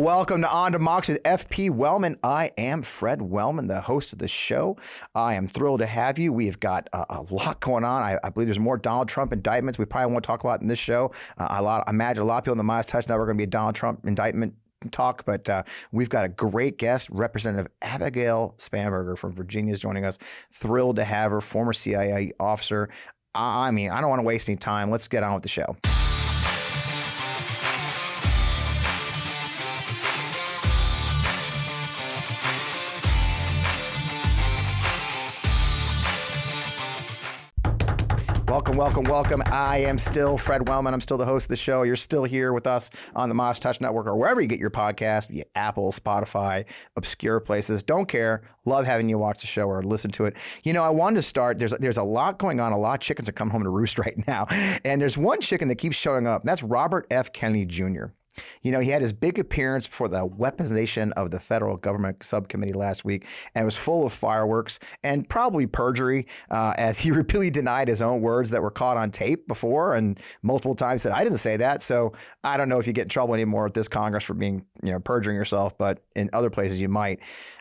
Well, welcome to On Democracy with FP Wellman. I am Fred Wellman, the host of the show. I am thrilled to have you. We have got a lot going on. I believe there's more Donald Trump indictments we probably won't talk about in this show. I imagine a lot of people on the MeidasTouch Network are going to be a Donald Trump indictment talk, but we've got a great guest, Representative Abigail Spanberger from Virginia is joining us. Thrilled to have her, former CIA officer. I mean, I don't want to waste any time. Let's get on with the show. Welcome. I am still Fred Wellman. I'm still the host of the show. You're still here with us on the MeidasTouch Network or wherever you get your podcast, via Apple, Spotify, obscure places. Don't care. Love having you watch the show or listen to it. You know, I wanted to start. There's a lot going on. A lot of chickens are coming home to roost right now. And there's one chicken that keeps showing up, and that's Robert F. Kennedy Jr. You know, he had his big appearance before the weaponization of the federal government subcommittee last week, and it was full of fireworks and probably perjury, as he repeatedly denied his own words that were caught on tape before and multiple times said, I didn't say that. So I don't know if you get in trouble anymore with this Congress for being, perjuring yourself, but in other places you might.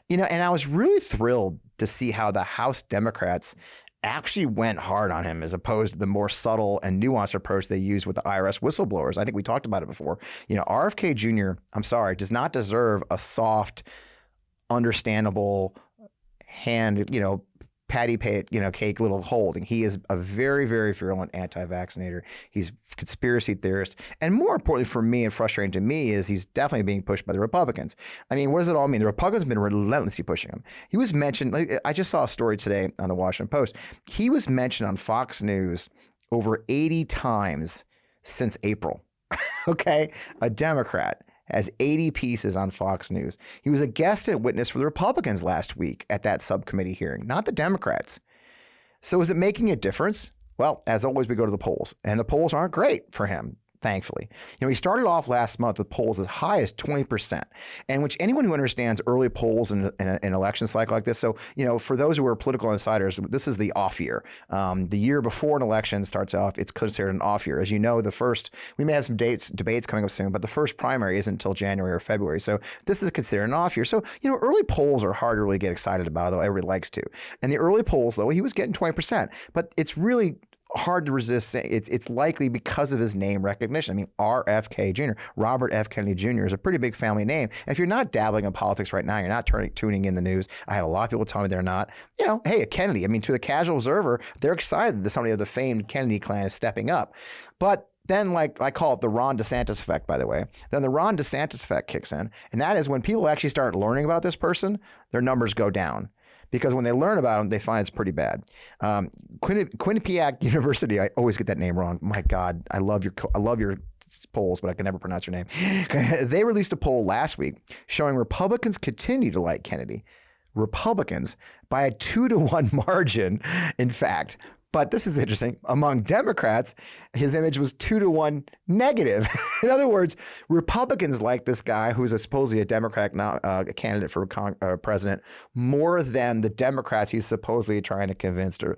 And I was really thrilled to see how the House Democrats actually went hard on him as opposed to the more subtle and nuanced approach they used with the IRS whistleblowers. I think we talked about it before. RFK Jr., I'm sorry, does not deserve a soft, understandable hand, patty cake little holding. He is a very, very virulent anti-vaccinator. He's a conspiracy theorist. And more importantly for me and frustrating to me is he's definitely being pushed by the Republicans. I mean, what does it all mean? The Republicans have been relentlessly pushing him. He was mentioned, I just saw a story today on the Washington Post. He was mentioned on Fox News over 80 times since April. Okay? A Democrat has 80 pieces on Fox News. He was a guest and witness for the Republicans last week at that subcommittee hearing, not the Democrats. So is it making a difference? Well, as always, we go to the polls, and the polls aren't great for him, thankfully. He started off last month with polls as high as 20%, and which anyone who understands early polls in an election cycle like this, so, for those who are political insiders, this is the off year. The year before an election starts off, it's considered an off year. As you know, we may have some debates coming up soon, but the first primary isn't until January or February. So this is considered an off year. So, early polls are hard to really get excited about, though everybody likes to. And the early polls, though, he was getting 20%, but it's really hard to resist. It's likely because of his name recognition. I mean, RFK Jr., Robert F. Kennedy Jr. is a pretty big family name. If you're not dabbling in politics right now, you're not tuning in the news. I have a lot of people tell me they're not. Hey, a Kennedy. I mean, to the casual observer, they're excited that somebody of the famed Kennedy clan is stepping up. But then, like I call it the Ron DeSantis effect, by the way, then the Ron DeSantis effect kicks in. And that is when people actually start learning about this person, their numbers go down. Because when they learn about him, they find it's pretty bad. Quinnipiac University, I always get that name wrong. My God, I love your polls, but I can never pronounce your name. They released a poll last week showing Republicans continue to like Kennedy. Republicans by a 2-to-1 margin, in fact. But this is interesting. Among Democrats, his image was 2-to-1 negative. In other words, Republicans like this guy who's supposedly a Democrat candidate for president more than the Democrats he's supposedly trying to convince to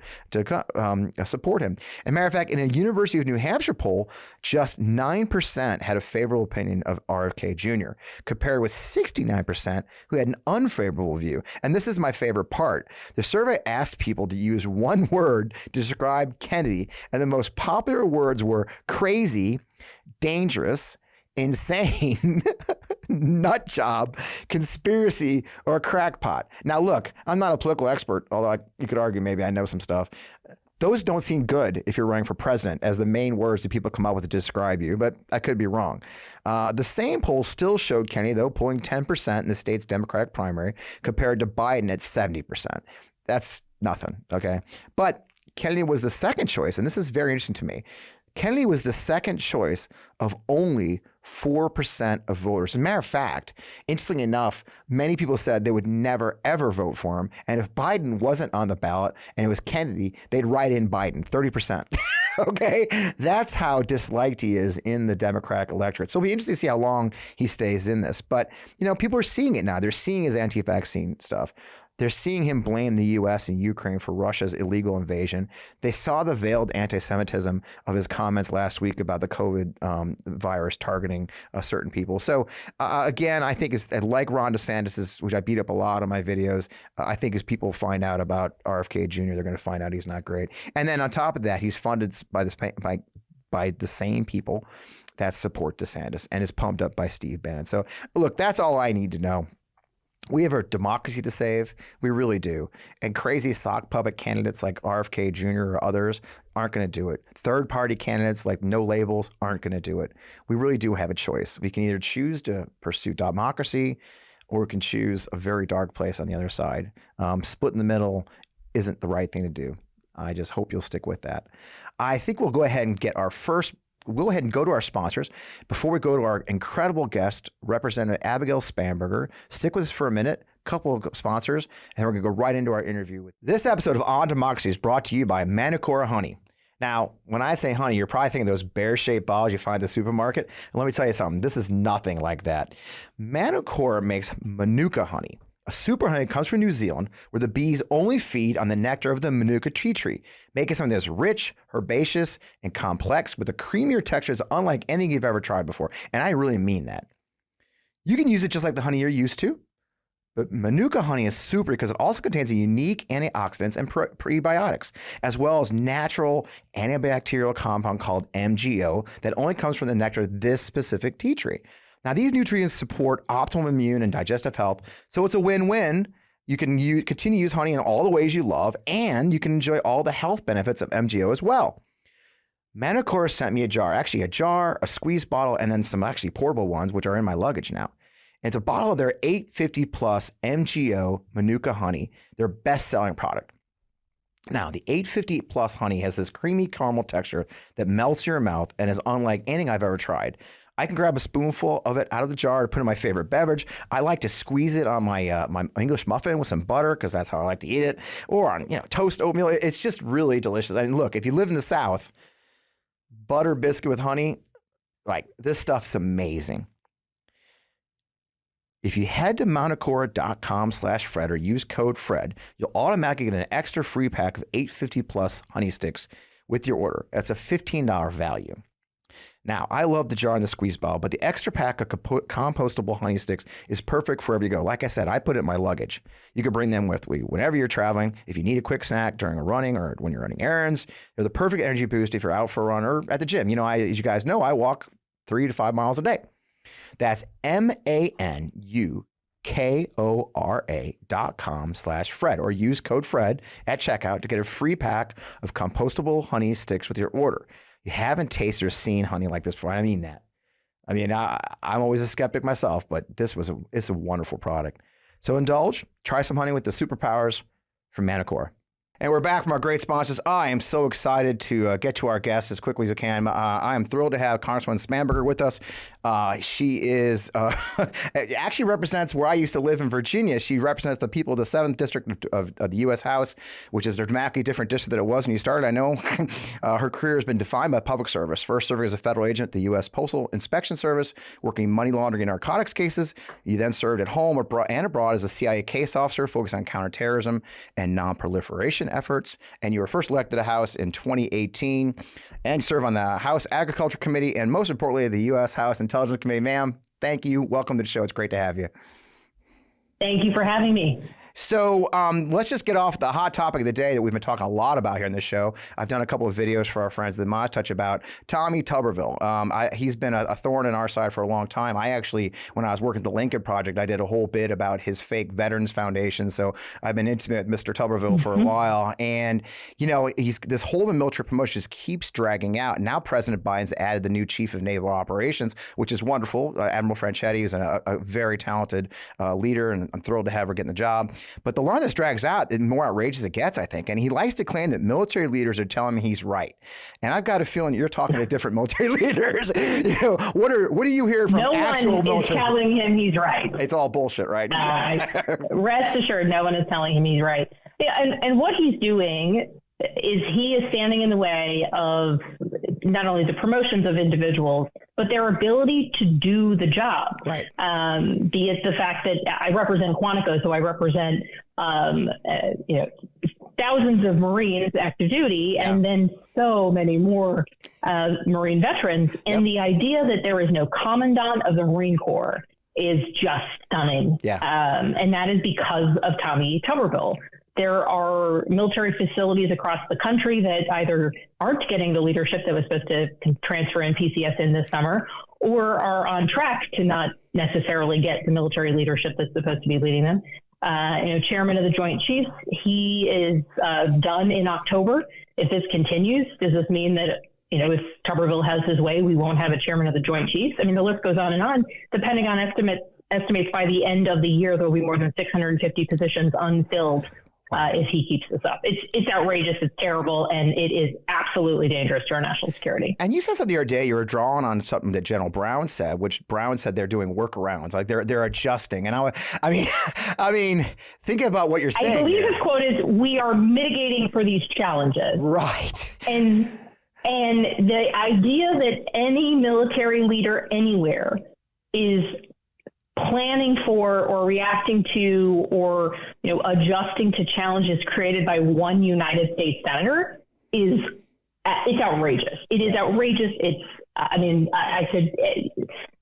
support him. As a matter of fact, in a University of New Hampshire poll, just 9% had a favorable opinion of RFK Jr., compared with 69% who had an unfavorable view. And this is my favorite part. The survey asked people to use one word to describe Kennedy, and the most popular words were crazy, dangerous, insane, nut job, conspiracy, or crackpot. Now, look, I'm not a political expert, although you could argue maybe I know some stuff. Those don't seem good if you're running for president as the main words that people come up with to describe you, but I could be wrong. The same poll still showed Kennedy, though, pulling 10% in the state's Democratic primary compared to Biden at 70%. That's nothing, okay? But Kennedy was the second choice, and this is very interesting to me. Kennedy was the second choice of only 4% of voters. As a matter of fact, interestingly enough, many people said they would never, ever vote for him. And if Biden wasn't on the ballot and it was Kennedy, they'd write in Biden, 30%. Okay? That's how disliked he is in the Democratic electorate. So it'll be interesting to see how long he stays in this. But, people are seeing it now. They're seeing his anti-vaccine stuff. They're seeing him blame the U.S. and Ukraine for Russia's illegal invasion. They saw the veiled anti-Semitism of his comments last week about the COVID virus targeting certain people. So again, I think it's like Ron DeSantis, which I beat up a lot on my videos. I think as people find out about RFK Jr., they're going to find out he's not great. And then on top of that, he's funded by the same people that support DeSantis and is pumped up by Steve Bannon. So look, that's all I need to know. We have our democracy to save. We really do. And crazy sock puppet candidates like RFK Jr. or others aren't going to do it. Third-party candidates like no labels aren't going to do it. We really do have a choice. We can either choose to pursue democracy or we can choose a very dark place on the other side. Split in the middle isn't the right thing to do. I just hope you'll stick with that. I think we'll go ahead and get our first. We'll go ahead and go to our sponsors. Before we go to our incredible guest, Representative Abigail Spanberger, stick with us for a minute, couple of sponsors, and we're going to go right into our interview. This episode of On Democracy is brought to you by Manucora Honey. Now, when I say honey, you're probably thinking those bear-shaped bottles you find at the supermarket. And let me tell you something. This is nothing like that. Manucora makes Manuka honey. A super honey comes from New Zealand, where the bees only feed on the nectar of the Manuka tea tree, making something that's rich, herbaceous, and complex with a creamier texture that's unlike anything you've ever tried before. And I really mean that. You can use it just like the honey you're used to, but Manuka honey is super because it also contains a unique antioxidants and prebiotics, as well as natural antibacterial compound called MGO that only comes from the nectar of this specific tea tree. Now, these nutrients support optimal immune and digestive health, so it's a win-win. You can continue to use honey in all the ways you love, and you can enjoy all the health benefits of MGO as well. Manucora sent me a jar, a squeeze bottle, and then some actually portable ones, which are in my luggage now. It's a bottle of their 850 plus MGO Manuka honey, their best-selling product. Now, the 850 plus honey has this creamy caramel texture that melts in your mouth and is unlike anything I've ever tried. I can grab a spoonful of it out of the jar to put in my favorite beverage. I like to squeeze it on my my English muffin with some butter because that's how I like to eat it, or on toast oatmeal. It's just really delicious. And look, if you live in the South, butter biscuit with honey, like this stuff's amazing. If you head to manucora.com/Fred or use code Fred, you'll automatically get an extra free pack of 850 plus honey sticks with your order. That's a $15 value. Now, I love the jar and the squeeze bottle, but the extra pack of compostable honey sticks is perfect for wherever you go. Like I said, I put it in my luggage. You can bring them with you whenever you're traveling. If you need a quick snack during a running or when you're running errands, they're the perfect energy boost if you're out for a run or at the gym. As you guys know, I walk 3 to 5 miles a day. That's MANUKORA.com/Fred or use code Fred at checkout to get a free pack of compostable honey sticks with your order. You haven't tasted or seen honey like this before. I mean that. I'm always a skeptic myself, but it's a wonderful product. So indulge, try some honey with the superpowers from Manucora. And we're back from our great sponsors. I am so excited to get to our guests as quickly as we can. I am thrilled to have Congresswoman Spanberger with us. She is actually represents where I used to live in Virginia. She represents the people of the 7th District of the U.S. House, which is a dramatically different district than it was when you started. I know her career has been defined by public service, first serving as a federal agent at the U.S. Postal Inspection Service, working money laundering and narcotics cases. You then served at home and abroad as a CIA case officer focused on counterterrorism and nonproliferation efforts, and you were first elected to House in 2018 and serve on the House Agriculture Committee and most importantly the U.S. House Intelligence Committee. Ma'am, thank you. Welcome to the show. It's great to have you. Thank you for having me. So let's just get off the hot topic of the day that we've been talking a lot about here in this show. I've done a couple of videos for our friends at MeidasTouch about Tommy Tuberville. He's been a thorn in our side for a long time. I actually, when I was working at the Lincoln Project, I did a whole bit about his fake Veterans Foundation. So I've been intimate with Mr. Tuberville for a while. And, this whole military promotion just keeps dragging out. Now President Biden's added the new Chief of Naval Operations, which is wonderful. Admiral Franchetti is a very talented leader, and I'm thrilled to have her getting the job. But the longer this drags out, the more outrageous it gets, I think. And he likes to claim that military leaders are telling him he's right. And I've got a feeling you're talking to different military leaders. What do you hear from actual military? No one is telling him he's right. It's all bullshit, right? Rest assured, no one is telling him he's right. Yeah, and what he's doing is he is standing in the way of not only the promotions of individuals, but their ability to do the job. Right. Be it the fact that I represent Quantico, so I represent thousands of Marines active duty, and then so many more Marine veterans. And the idea that there is no commandant of the Marine Corps is just stunning. And that is because of Tommy Tuberville. There are military facilities across the country that either aren't getting the leadership that was supposed to transfer in PCS in this summer, or are on track to not necessarily get the military leadership that's supposed to be leading them. Chairman of the Joint Chiefs, he is done in October. If this continues, does this mean that, if Tuberville has his way, we won't have a chairman of the Joint Chiefs? I mean, the list goes on and on. Depending on estimates by the end of the year, there will be more than 650 positions unfilled if he keeps this up. It's outrageous, it's terrible, and it is absolutely dangerous to our national security. And you said something the other day, you were drawing on something that General Brown said, which Brown said they're doing workarounds, like they're adjusting. And I mean, think about what you're saying. I believe his quote is, "We are mitigating for these challenges." Right. And the idea that any military leader anywhere is planning for or reacting to or adjusting to challenges created by one United States senator it's outrageous. It is outrageous. I could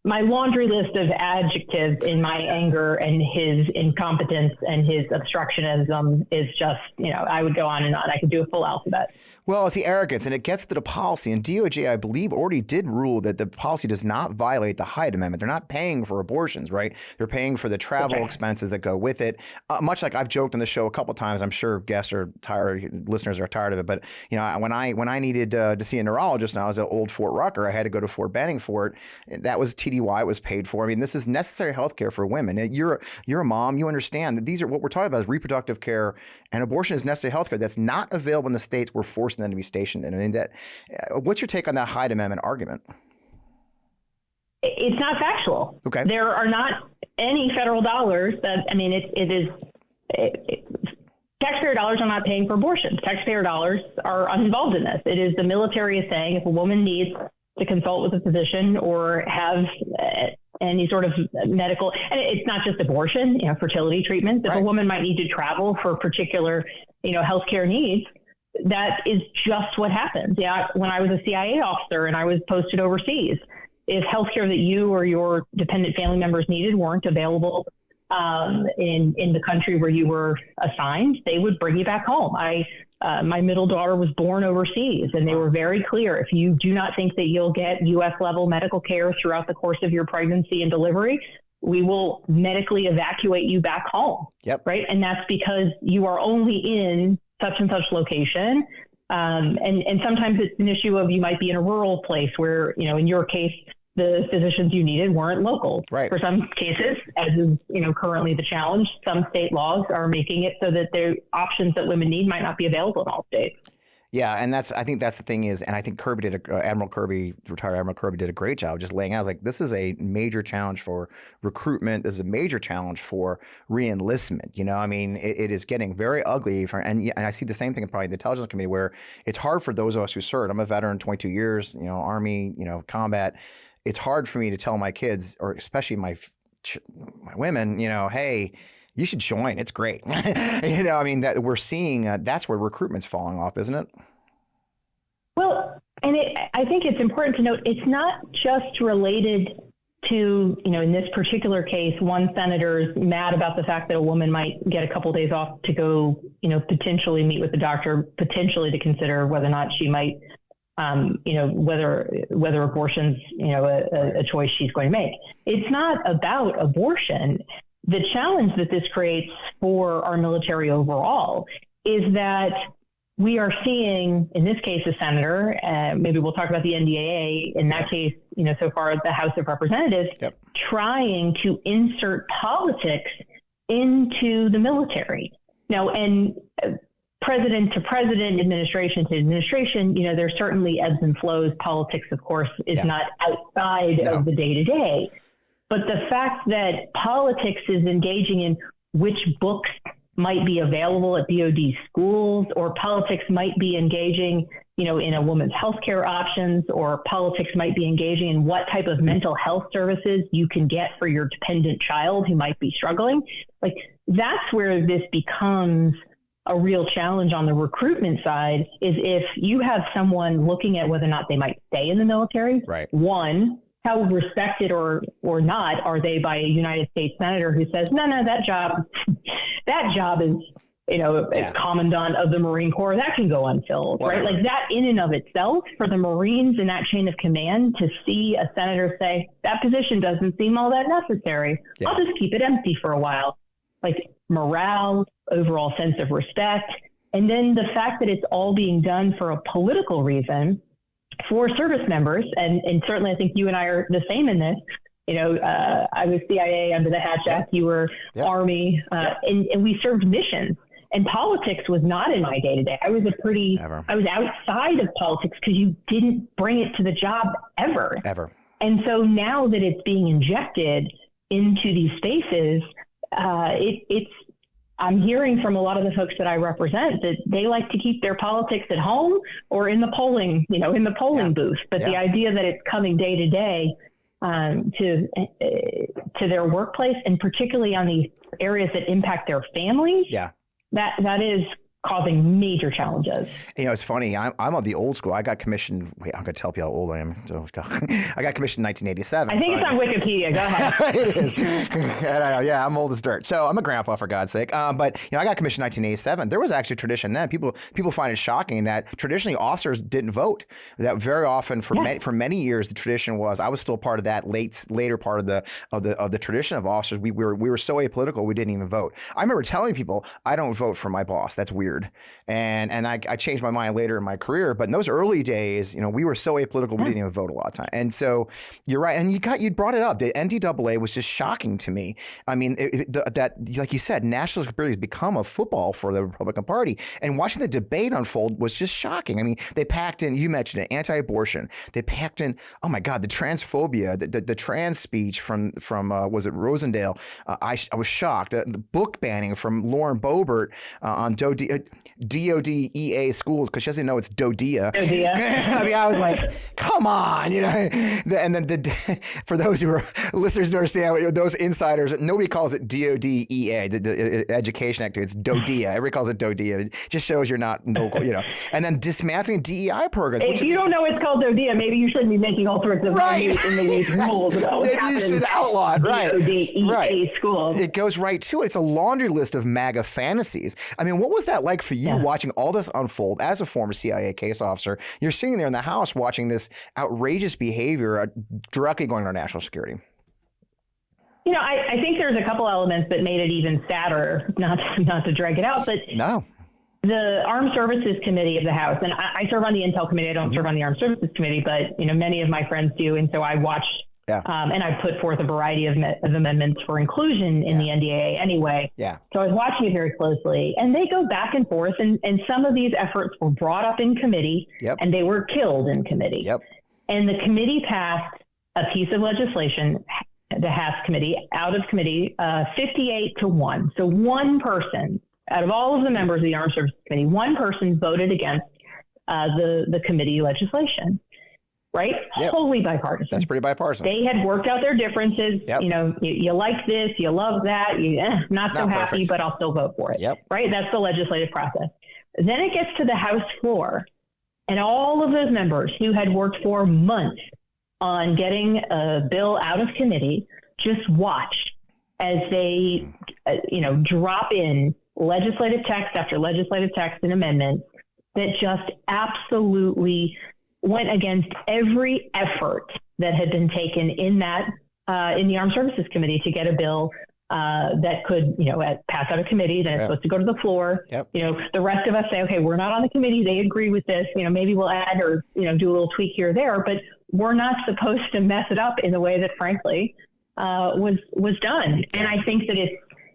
my laundry list of adjectives in my anger and his incompetence and his obstructionism is just, I would go on and on. I could do a full alphabet. Well, it's the arrogance, and it gets to the policy. And DOJ, I believe, already did rule that the policy does not violate the Hyde Amendment. They're not paying for abortions, right? They're paying for the travel expenses that go with it. Much like I've joked on the show a couple of times, I'm sure guests are tired, listeners are tired of it. But when I needed to see a neurologist, and I was at Old Fort Rucker, I had to go to Fort Benning for it. That was TDY. It was paid for. I mean, this is necessary health care for women. You're a mom. You understand that these are what we're talking about is reproductive care, and abortion is necessary health care that's not available in the states we're forcing them to be stationed in. I mean, what's your take on that Hyde Amendment argument? It's not factual. Okay. There are not any federal dollars taxpayer dollars are not paying for abortion. Taxpayer dollars are uninvolved in this. It is the military is saying if a woman needs to consult with a physician or have any sort of medical, and it's not just abortion, fertility treatments. If a woman might need to travel for particular, healthcare needs, that is just what happens. Yeah. When I was a CIA officer and I was posted overseas, if healthcare that you or your dependent family members needed weren't available in the country where you were assigned, they would bring you back home. My middle daughter was born overseas, and they were very clear. If you do not think that you'll get U.S. level medical care throughout the course of your pregnancy and delivery, we will medically evacuate you back home. Yep. Right. And that's because you are only in such and such location. And sometimes it's an issue of you might be in a rural place where, in your case, the physicians you needed weren't local. Right. For some cases, as is, currently the challenge, some state laws are making it so that the options that women need might not be available in all states. Yeah, and I think that's the thing is, and I think retired Admiral Kirby did a great job just laying out, like, this is a major challenge for recruitment. This is a major challenge for re-enlistment. I mean, it is getting very ugly. And I see the same thing in probably the intelligence community where it's hard for those of us who served. I'm a veteran, 22 years, Army, combat. It's hard for me to tell my kids, or especially my women, hey, you should join. It's great. I mean, that we're seeing that's where recruitment's falling off, isn't it? Well, and I think it's important to note it's not just related to, in this particular case, one senator's mad about the fact that a woman might get a couple of days off to go, potentially meet with the doctor, potentially to consider whether or not she might, whether abortion's, a choice she's going to make. It's not about abortion. The challenge that this creates for our military overall is that we are seeing, in this case, a senator, maybe we'll talk about the NDAA, in that case, so far the House of Representatives, trying to insert politics into the military. Now, and president to president, administration to administration, there's certainly ebbs and flows. Politics, of course, is not outside of the day-to-day. But the fact that politics is engaging in which books might be available at DoD schools, or politics might be engaging, in a woman's healthcare options, or politics might be engaging in what type of mental health services you can get for your dependent child who might be struggling. Like, that's where this becomes a real challenge on the recruitment side, is if you have someone looking at whether or not they might stay in the military. Right. One, how respected or not are they by a United States senator who says, no, that job is, a commandant of the Marine Corps, that can go unfilled, right? Like, that in and of itself, for the Marines in that chain of command to see a senator say, that position doesn't seem all that necessary, I'll just keep it empty for a while. Like, morale, overall sense of respect, and then the fact that it's all being done for a political reason for service members, and certainly I think you and I are the same in this. I was CIA under the Hatch Act, you were Army, and we served missions. And politics was not in my day-to-day. I was outside of politics because you didn't bring it to the job ever. And so now that it's being injected into these spaces, I'm hearing from a lot of the folks that I represent that they like to keep their politics at home or in the polling, booth. But the idea that it's coming day to day to their workplace, and particularly on these areas that impact their families, that is causing major challenges. It's funny. I'm of the old school. I got commissioned. Wait, I'm going to tell you how old I am. I got commissioned in 1987. I think it's on Wikipedia. Go ahead. It is. Yeah, I'm old as dirt. So I'm a grandpa, for God's sake. But I got commissioned in 1987. There was actually a tradition then. People find it shocking that traditionally officers didn't vote. That very often for many years the tradition was. I was still part of that later part of the tradition of officers. We were so apolitical we didn't even vote. I remember telling people I don't vote for my boss. That's weird. And I changed my mind later in my career, but in those early days, we were so apolitical we didn't even vote a lot of time. And so you're right, and you brought it up. The NDAA was just shocking to me. I mean, that like you said, national security has become a football for the Republican Party, and watching the debate unfold was just shocking. I mean, they packed in, you mentioned it, anti-abortion. They packed in, oh my God, the transphobia, the trans speech from was it Rosendale? I was shocked. The book banning from Lauren Boebert on DODEA schools, because she doesn't know it's DODEA. I mean, I was like, come on, And then for those who are listeners to understand, those insiders, nobody calls it DODEA, the education activity. It's DODEA. Everybody calls it DODEA. It just shows you're not local, And then dismantling DEI programs. If you don't know it's called DODEA, maybe you shouldn't be making all sorts of rules about what happens. It's outlawed, right? DODEA schools. It goes right to it. It's a laundry list of MAGA fantasies. I mean, what was that like for you watching all this unfold as a former CIA case officer? You're sitting there in the House watching this outrageous behavior directly going to our national security. I think there's a couple elements that made it even sadder, not to drag it out, but the Armed Services Committee of the House, and I serve on the Intel Committee. I don't serve on the Armed Services Committee, but many of my friends do, and so I watched. And I put forth a variety of amendments for inclusion in the NDAA anyway. So I was watching it very closely, and they go back and forth, and some of these efforts were brought up in committee, and they were killed in committee. And the committee passed a piece of legislation, the House committee, out of committee, 58-1. So one person, out of all of the members of the Armed Services Committee, one person voted against the committee legislation. Right? Wholly bipartisan. That's pretty bipartisan. They had worked out their differences. You like this, you love that, not so happy, but I'll still vote for it. Right? That's the legislative process. Then it gets to the House floor, and all of those members who had worked for months on getting a bill out of committee just watch as they, drop in legislative text after legislative text and amendments that just absolutely went against every effort that had been taken in that in the Armed Services Committee to get a bill that could, pass out of committee. Then it's supposed to go to the floor. The rest of us say, okay, we're not on the committee. They agree with this. Maybe we'll add or do a little tweak here or there, but we're not supposed to mess it up in the way that, frankly, was done. And I think that it's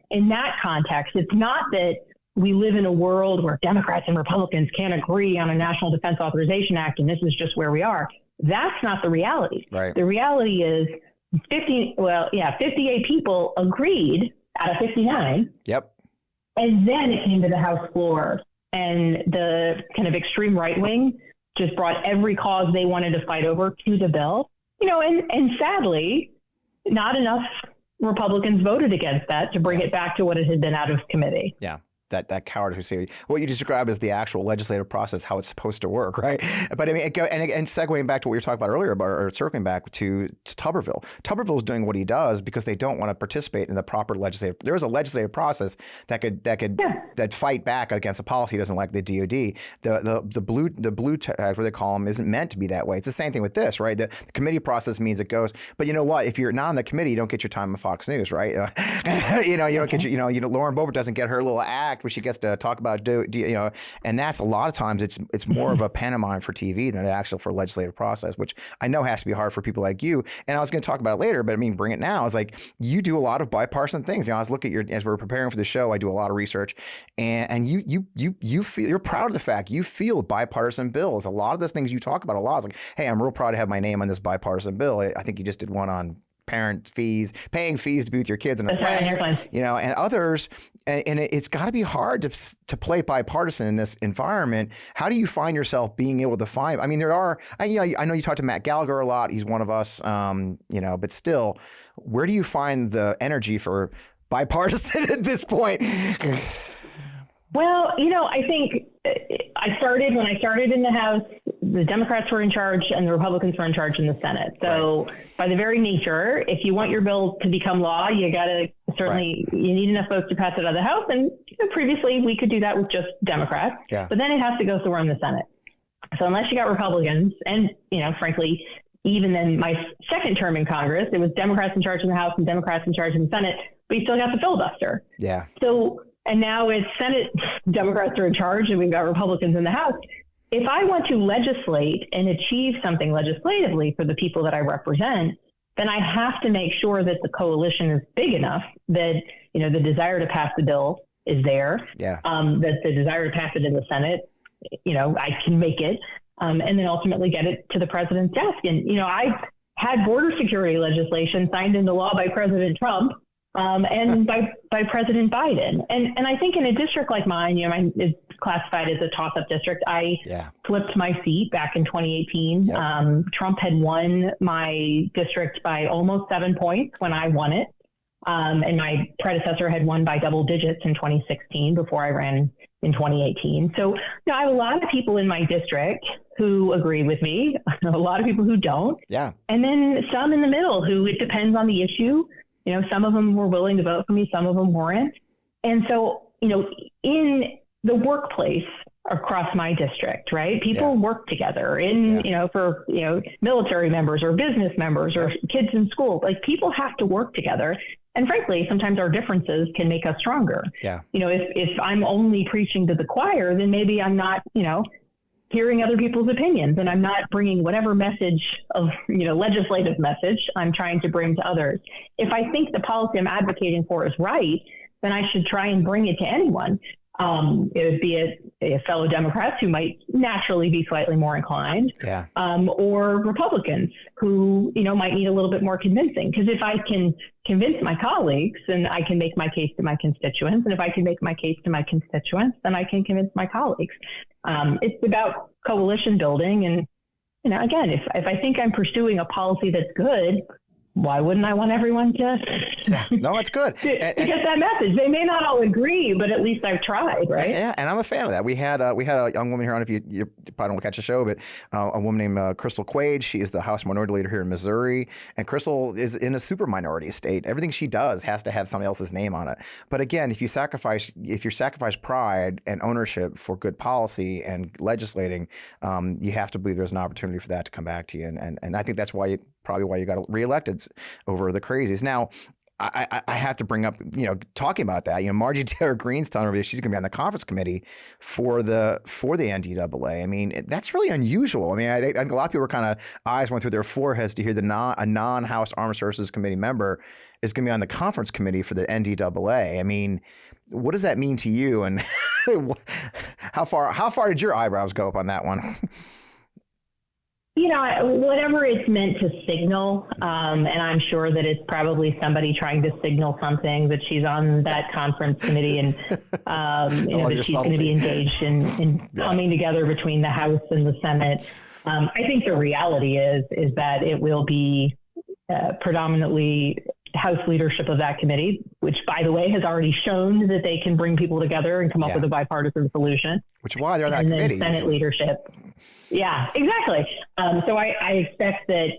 in that context. It's not that we live in a world where Democrats and Republicans can't agree on a National Defense Authorization Act, and this is just where we are. That's not the reality. The reality is 58 people agreed out of 59 And then it came to the House floor, and the kind of extreme right wing just brought every cause they wanted to fight over to the bill. And sadly, not enough Republicans voted against that to bring it back to what it had been out of committee. Yeah. That coward who say what you described as the actual legislative process, how it's supposed to work, right? But I mean, and segueing back to what you were talking about earlier, or circling back to Tuberville. Tuberville's doing what he does because they don't want to participate in the proper legislative. There is a legislative process that fight back against a policy he doesn't like, the DOD. The blue tag, what they call them, isn't meant to be that way. It's the same thing with this, right? The committee process means it goes, but you know what? If you're not on the committee, you don't get your time on Fox News, right? You don't get Lauren Boebert doesn't get her little act where she gets to talk about and that's a lot of times it's more of a pantomime for TV than an actual for legislative process, which I know has to be hard for people like you. And I was going to talk about it later, but I mean, bring it now. It's like you do a lot of bipartisan things. I was looking at as we're preparing for the show, I do a lot of research, and you feel you're proud of the fact you field bipartisan bills. A lot of those things you talk about a lot. It's like, hey, I'm real proud to have my name on this bipartisan bill. I think you just did one on parent fees, paying fees to be with your kids, and and others. And it's got to be hard to play bipartisan in this environment. How do you find yourself being able to find? I mean, I know you talk to Matt Gallagher a lot. He's one of us, but still, where do you find the energy for bipartisan at this point? Well, I think when I started in the House, the Democrats were in charge and the Republicans were in charge in the Senate. So by the very nature, if you want your bill to become law, you got to you need enough votes to pass it out of the House. And previously we could do that with just Democrats, but then it has to go somewhere in the Senate. So unless you got Republicans, and, frankly, even then my second term in Congress, it was Democrats in charge in the House and Democrats in charge in the Senate, but you still got the filibuster. Yeah. And now it's Senate Democrats are in charge and we've got Republicans in the House. If I want to legislate and achieve something legislatively for the people that I represent, then I have to make sure that the coalition is big enough that, the desire to pass the bill is there, that the desire to pass it in the Senate, I can make it, and then ultimately get it to the president's desk. And, I had border security legislation signed into law by President Trump. And by President Biden. And I think in a district like mine, mine is classified as a toss-up district. I flipped my seat back in 2018. Trump had won my district by almost 7 points when I won it. And my predecessor had won by double digits in 2016 before I ran in 2018. So I have a lot of people in my district who agree with me, a lot of people who don't. Yeah. And then some in the middle who it depends on the issue. Some of them were willing to vote for me, some of them weren't. And so, in the workplace across my district, right, people work together for military members or business members or kids in school. Like, people have to work together. And frankly, sometimes our differences can make us stronger. Yeah. If I'm only preaching to the choir, then maybe I'm not, hearing other people's opinions, and I'm not bringing whatever message of, legislative message I'm trying to bring to others. If I think the policy I'm advocating for is right, then I should try and bring it to anyone. It would be a fellow Democrats who might naturally be slightly more inclined, or Republicans who, might need a little bit more convincing. Because if I can convince my colleagues, then I can make my case to my constituents. And if I can make my case to my constituents, then I can convince my colleagues. It's about coalition building. And, again, if I think I'm pursuing a policy that's good, why wouldn't I want everyone to no, it's good. to get that message? They may not all agree, but at least I've tried, right? Yeah, and I'm a fan of that. We had a young woman here on, if you probably don't catch the show, but a woman named Crystal Quaid. She is the House Minority Leader here in Missouri, and Crystal is in a super minority state. Everything she does has to have somebody else's name on it. But again, if you sacrifice pride and ownership for good policy and legislating, you have to believe there's an opportunity for that to come back to you. And I think that's probably why you got reelected over the crazies. Now, I have to bring up, talking about that, Margie Taylor Greene's telling everybody she's going to be on the conference committee for the NDAA. I mean, that's really unusual. I mean, I think a lot of people were kind of eyes went through their foreheads to hear a non-House Armed Services Committee member is going to be on the conference committee for the NDAA. I mean, what does that mean to you? And how far did your eyebrows go up on that one? Whatever it's meant to signal, and I'm sure that it's probably somebody trying to signal something, that she's on that conference committee and, that she's going to be engaged in coming together between the House and the Senate. I think the reality is that it will be predominantly House leadership of that committee, which, by the way, has already shown that they can bring people together and come up with a bipartisan solution. Which is why they're on that committee. Senate usually. Leadership. Yeah, exactly. So I expect that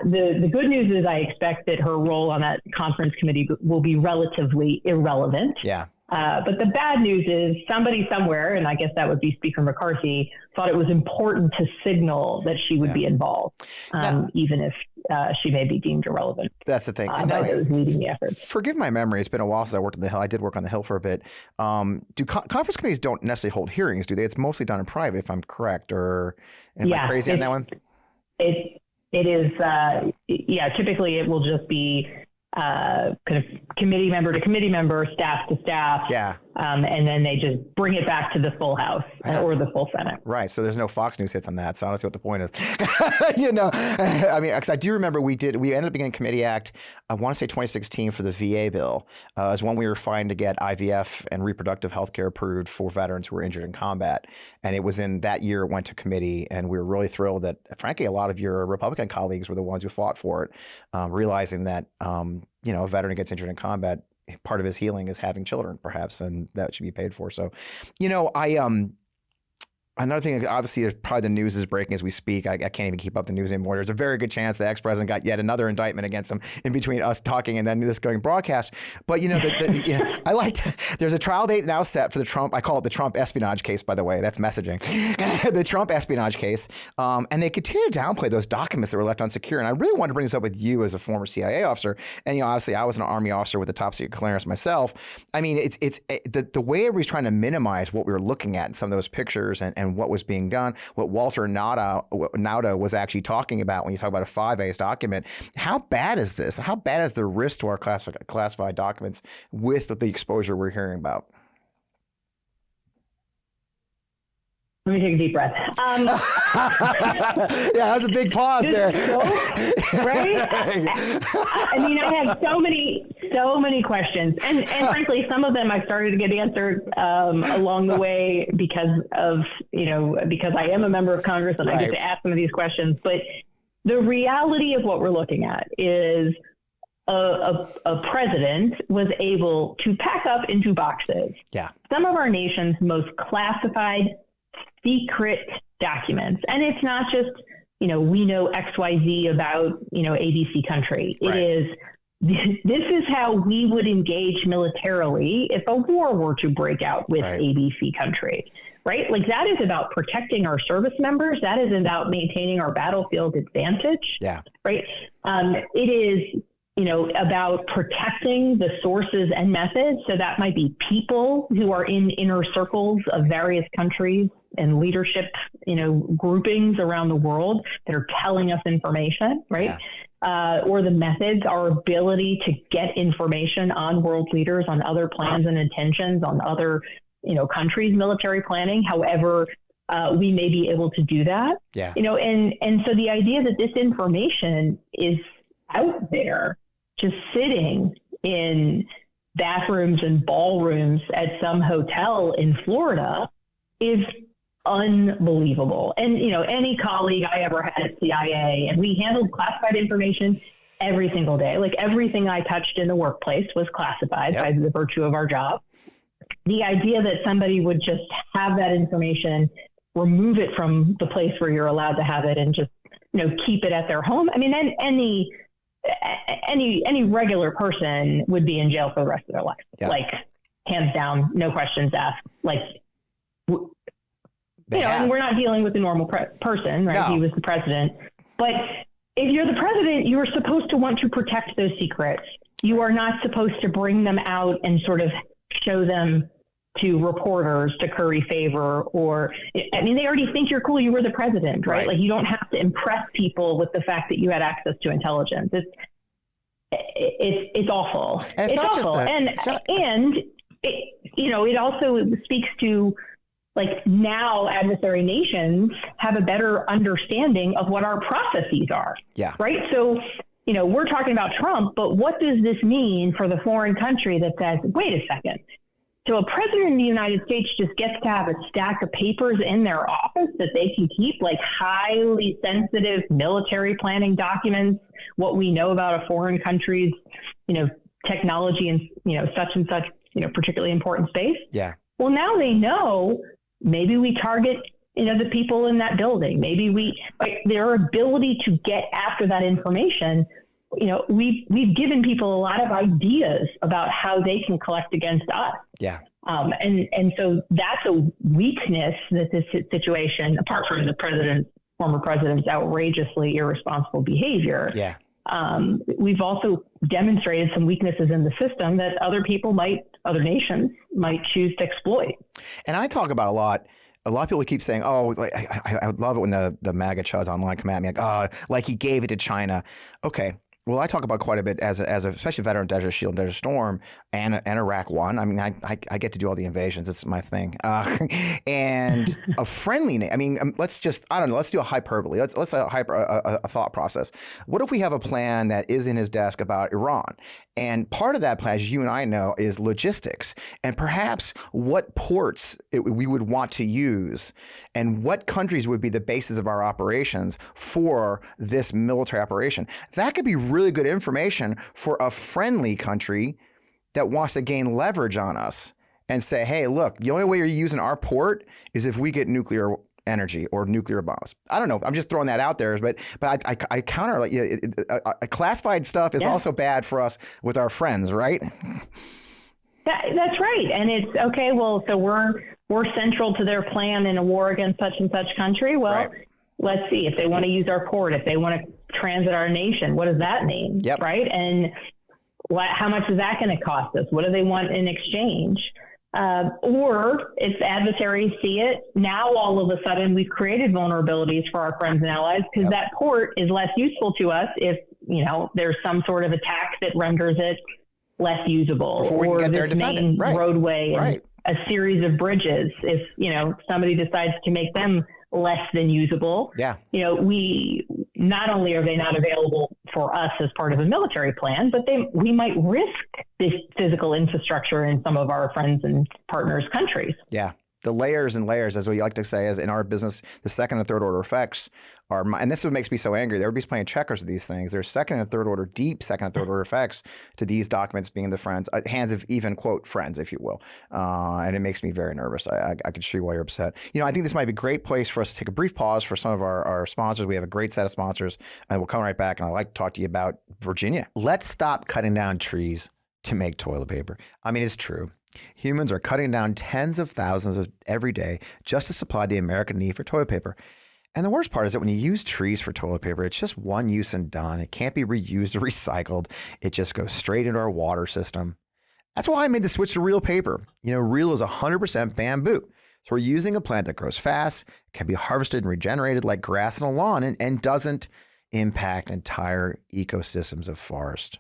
the good news is I expect that her role on that conference committee will be relatively irrelevant. Yeah. But the bad news is somebody somewhere, and I guess that would be Speaker McCarthy, thought it was important to signal that she would be involved, even if she may be deemed irrelevant. That's the thing. By those leading the efforts. Forgive my memory. It's been a while since I worked on the Hill. I did work on the Hill for a bit. Do conference committees don't necessarily hold hearings, do they? It's mostly done in private, if I'm correct, or am I crazy on that one? It is. Typically it will just be kind of committee member to committee member, staff to staff. Yeah. And then they just bring it back to the full House or the full Senate. Right. So there's no Fox News hits on that. So I don't see what the point is. I mean, because I do remember we ended up beginning Committee Act, I want to say 2016 for the VA bill, as when we were fighting to get IVF and reproductive health care approved for veterans who were injured in combat. And it was in that year it went to committee. And we were really thrilled that, frankly, a lot of your Republican colleagues were the ones who fought for it, realizing that, a veteran who gets injured in combat, part of his healing is having children, perhaps, and that should be paid for. So, another thing, obviously, probably the news is breaking as we speak. I can't even keep up the news anymore. There's a very good chance the ex-president got yet another indictment against him in between us talking and then this going broadcast. But, I liked, there's a trial date now set for the Trump, I call it the Trump espionage case, by the way. That's messaging. The Trump espionage case. And they continue to downplay those documents that were left unsecure. And I really want to bring this up with you as a former CIA officer. And, obviously, I was an Army officer with a top secret clearance myself. I mean, it's the way everybody's trying to minimize what we were looking at in some of those pictures and what was being done, what Walter Nauta was actually talking about when you talk about a 5A's document. How bad is this? How bad is the risk to our classified documents with the exposure we're hearing about? Let me take a deep breath. Yeah, that was a big pause there. Right? I mean, I have so many questions, and frankly, some of them I started to get answered along the way because I am a member of Congress and I get to ask some of these questions. But the reality of what we're looking at is a president was able to pack up into boxes some of our nation's most classified, secret documents. And it's not just, we know XYZ about, ABC country. Right. It is, this is how we would engage militarily if a war were to break out with ABC country, right? Like, that is about protecting our service members. That is about maintaining our battlefield advantage. Yeah. Right. It is, about protecting the sources and methods. So that might be people who are in inner circles of various countries and leadership, groupings around the world that are telling us information, right? Yeah. Or the methods, our ability to get information on world leaders, on other plans and intentions, on other, countries' military planning, however we may be able to do that. Yeah. And so the idea that this information is out there, just sitting in bathrooms and ballrooms at some hotel in Florida is unbelievable. And, any colleague I ever had at CIA, and we handled classified information every single day. Like, everything I touched in the workplace was classified by the virtue of our job. The idea that somebody would just have that information, remove it from the place where you're allowed to have it, and just, keep it at their home. I mean, any regular person would be in jail for the rest of their life. Yeah. Like, hands down, no questions asked. Like, and we're not dealing with a normal person, right? No. He was the president. But if you're the president, you are supposed to want to protect those secrets. You are not supposed to bring them out and sort of show them to reporters to curry favor, or, I mean, they already think you're cool. You were the president, right? Like, you don't have to impress people with the fact that you had access to intelligence. It's awful. And it's awful. And it also speaks to like now adversary nations have a better understanding of what our processes are. Yeah. Right. So, we're talking about Trump, but what does this mean for the foreign country that says, wait a second, so a president of the United States just gets to have a stack of papers in their office that they can keep, like highly sensitive military planning documents, what we know about a foreign country's, technology and, such and such, particularly important space. Yeah. Well, now they know maybe we target, the people in that building. Maybe their ability to get after that information. We've given people a lot of ideas about how they can collect against us. Yeah. And so that's a weakness that this situation, apart from the former president's outrageously irresponsible behavior. Yeah. We've also demonstrated some weaknesses in the system that other other nations might choose to exploit. And I talk about a lot of people keep saying, oh, like, I would love it when the MAGA chuds online come at me like, oh, like he gave it to China. Okay. Well, I talk about quite a bit as a especially veteran Desert Shield, Desert Storm, and Iraq One. I mean, I get to do all the invasions. It's my thing. And a friendly. I mean, let's do a hyperbole. Let's a thought process. What if we have a plan that is in his desk about Iran? And part of that plan, as you and I know, is logistics, and perhaps what ports we would want to use, and what countries would be the basis of our operations for this military operation. That could be really good information for a friendly country that wants to gain leverage on us and say, hey, look, the only way you're using our port is if we get nuclear energy or nuclear bombs. I don't know. I'm just throwing that out there, but I counter, like, classified stuff is also bad for us with our friends, right? That's right. And it's okay. Well, so we're central to their plan in a war against such and such country. Well, right. Let's see if they want to use our port, if they want to transit our nation, what does that mean? Yep. Right. And how much is that going to cost us? What do they want in exchange? Or if adversaries see it, now all of a sudden we've created vulnerabilities for our friends and allies because that port is less useful to us if, there's some sort of attack that renders it less usable, or this main roadway and a series of bridges. If, somebody decides to make them less than usable, we not only are they not available for us as part of a military plan, but we might risk this physical infrastructure in some of our friends and partners' countries. Yeah. The layers and layers, as we like to say, as in our business, the second and third order effects are, and this is what makes me so angry. Everybody's playing checkers with these things. There's second and third order, deep second and third order effects to these documents being the hands of even, quote, friends, if you will. And it makes me very nervous. I can see why you're upset. I think this might be a great place for us to take a brief pause for some of our sponsors. We have a great set of sponsors, and we'll come right back. And I'd like to talk to you about Virginia. Let's stop cutting down trees to make toilet paper. I mean, it's true. Humans are cutting down tens of thousands every day just to supply the American need for toilet paper. And the worst part is that when you use trees for toilet paper, it's just one use and done. It can't be reused or recycled. It just goes straight into our water system. That's why I made the switch to real paper. Real is 100% bamboo. So we're using a plant that grows fast, can be harvested and regenerated like grass on a lawn, and doesn't impact entire ecosystems of forest.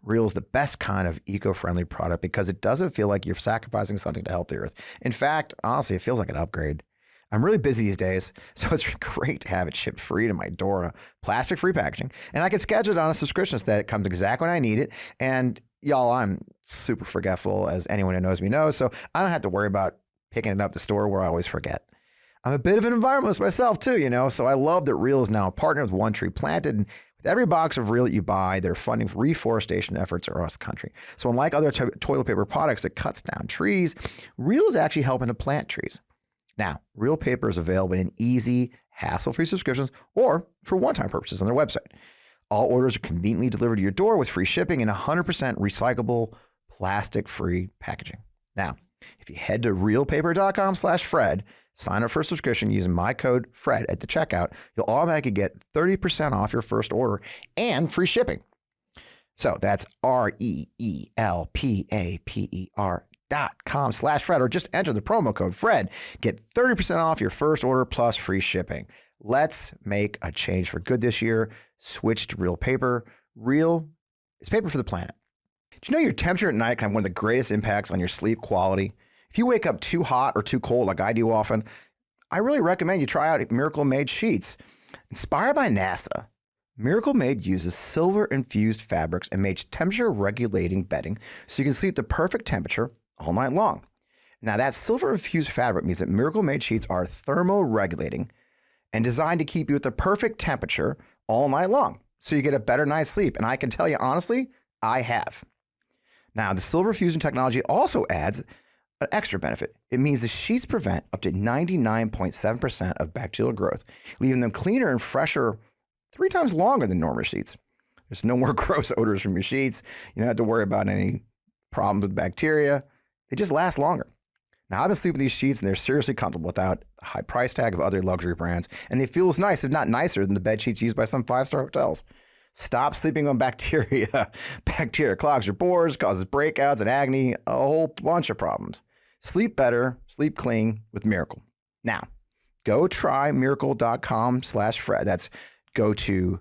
Real is the best kind of eco-friendly product because it doesn't feel like you're sacrificing something to help the earth. In fact, honestly, it feels like an upgrade. I'm really busy these days, so it's great to have it shipped free to my door in a plastic-free packaging. And I can schedule it on a subscription so that it comes exactly when I need it. And y'all, I'm super forgetful, as anyone who knows me knows, so I don't have to worry about picking it up at the store where I always forget. I'm a bit of an environmentalist myself too, so I love that Real is now a partner with One Tree Planted. And with every box of Real that you buy, they're funding reforestation efforts across the country. So unlike other toilet paper products that cuts down trees, Real is actually helping to plant trees. Now, Real paper is available in easy, hassle-free subscriptions or for one-time purposes on their website. All orders are conveniently delivered to your door with free shipping and 100% recyclable, plastic-free packaging. Now, if you head to realpaper.com/Fred, sign up for a subscription using my code FRED at the checkout, you'll automatically get 30% off your first order and free shipping. So that's REELPAPER.com/Fred, or just enter the promo code FRED. Get 30% off your first order plus free shipping. Let's make a change for good this year. Switch to Real paper. Real is paper for the planet. Do you know your temperature at night can have one of the greatest impacts on your sleep quality? If you wake up too hot or too cold, like I do often, I really recommend you try out Miracle Made sheets. Inspired by NASA, Miracle Made uses silver-infused fabrics and makes temperature-regulating bedding so you can sleep the perfect temperature all night long. Now, that silver-infused fabric means that Miracle Made sheets are thermoregulating and designed to keep you at the perfect temperature all night long, so you get a better night's sleep. And I can tell you honestly, I have. Now, the silver fusion technology also adds an extra benefit. It means the sheets prevent up to 99.7% of bacterial growth, leaving them cleaner and fresher 3 times longer than normal sheets. There's no more gross odors from your sheets. You don't have to worry about any problems with bacteria. They just last longer. Now, I've been sleeping with these sheets, and they're seriously comfortable without the high price tag of other luxury brands, and they feel as nice, if not nicer, than the bed sheets used by some 5-star hotels. Stop sleeping on bacteria. Bacteria clogs your pores, causes breakouts and acne, a whole bunch of problems. Sleep better, sleep clean with Miracle. Now, go try miracle.com/Fred. That's go to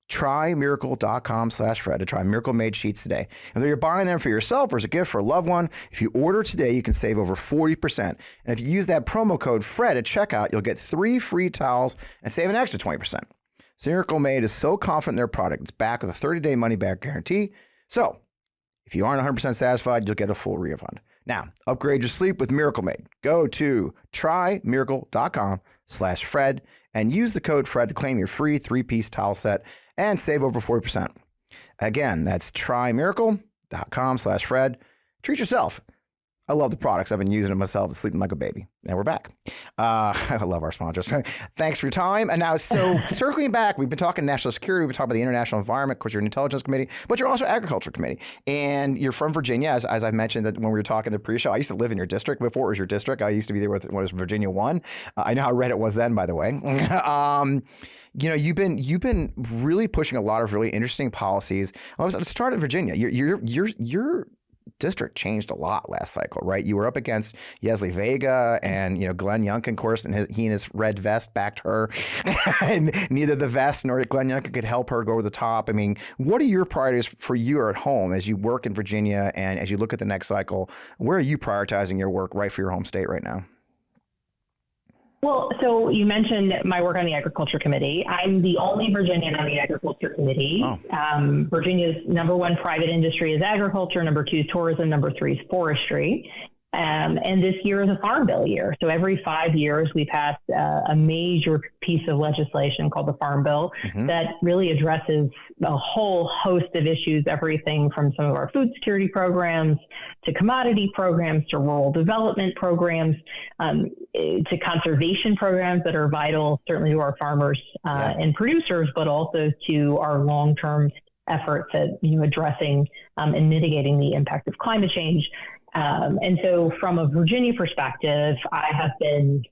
trymiracle.com/Fred to try Miracle Made sheets today. And whether you're buying them for yourself or as a gift for a loved one, if you order today, you can save over 40%. And if you use that promo code Fred at checkout, you'll get 3 free towels and save an extra 20%. So Miracle Made is so confident in their product, it's backed with a 30-day money-back guarantee. So if you aren't 100% satisfied, you'll get a full refund. Now, upgrade your sleep with Miracle Made. Go to trymiracle.com/Fred and use the code Fred to claim your free 3-piece towel set and save over 40%. Again, that's trymiracle.com/Fred. Treat yourself. I love the products. I've been using them myself and sleeping like a baby. And we're back. I love our sponsors. Thanks for your time. And now, so circling back, we've been talking national security. We've been talking about the international environment. Of course, you're an intelligence committee, but you're also agriculture committee. And you're from Virginia, as I mentioned that when we were talking the pre-show. I used to live in your district before it was your district. I used to be there when it was Virginia 1. I know how red it was then, by the way. You know, you've been really pushing a lot of really interesting policies. Let's start in Virginia. Your district changed a lot last cycle, right? You were up against Leslie Vega and, you know, Glenn Youngkin, of course, and he and his red vest backed her. And neither the vest nor Glenn Youngkin could help her go over the top. I mean, what are your priorities for you or at home as you work in Virginia and as you look at the next cycle? Where are you prioritizing your work right for your home state right now? Well, so you mentioned my work on the Agriculture Committee. I'm the only Virginian on the Agriculture Committee. Oh. Virginia's number 1 private industry is agriculture, number 2 is tourism, number 3 is forestry. And this year is a farm bill year. So every 5 years, we pass a major piece of legislation called the Farm Bill that really addresses a whole host of issues, everything from some of our food security programs to commodity programs to rural development programs to conservation programs that are vital, certainly to our farmers and producers, but also to our long-term efforts at addressing and mitigating the impact of climate change. And so from a Virginia perspective, I have been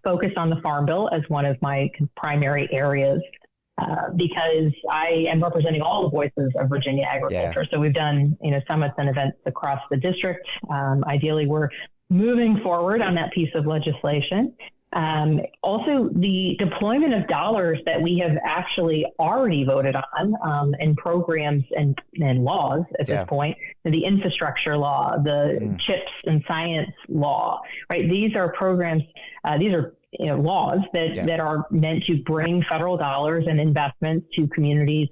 focused on the Farm Bill as one of my primary areas because I am representing all the voices of Virginia agriculture. So we've done, summits and events across the district. Ideally, we're moving forward on that piece of legislation. Also, the deployment of dollars that we have actually already voted on in programs and laws at this point, the infrastructure law, the chips and science law, right? These are programs, these are laws that are meant to bring federal dollars and investments to communities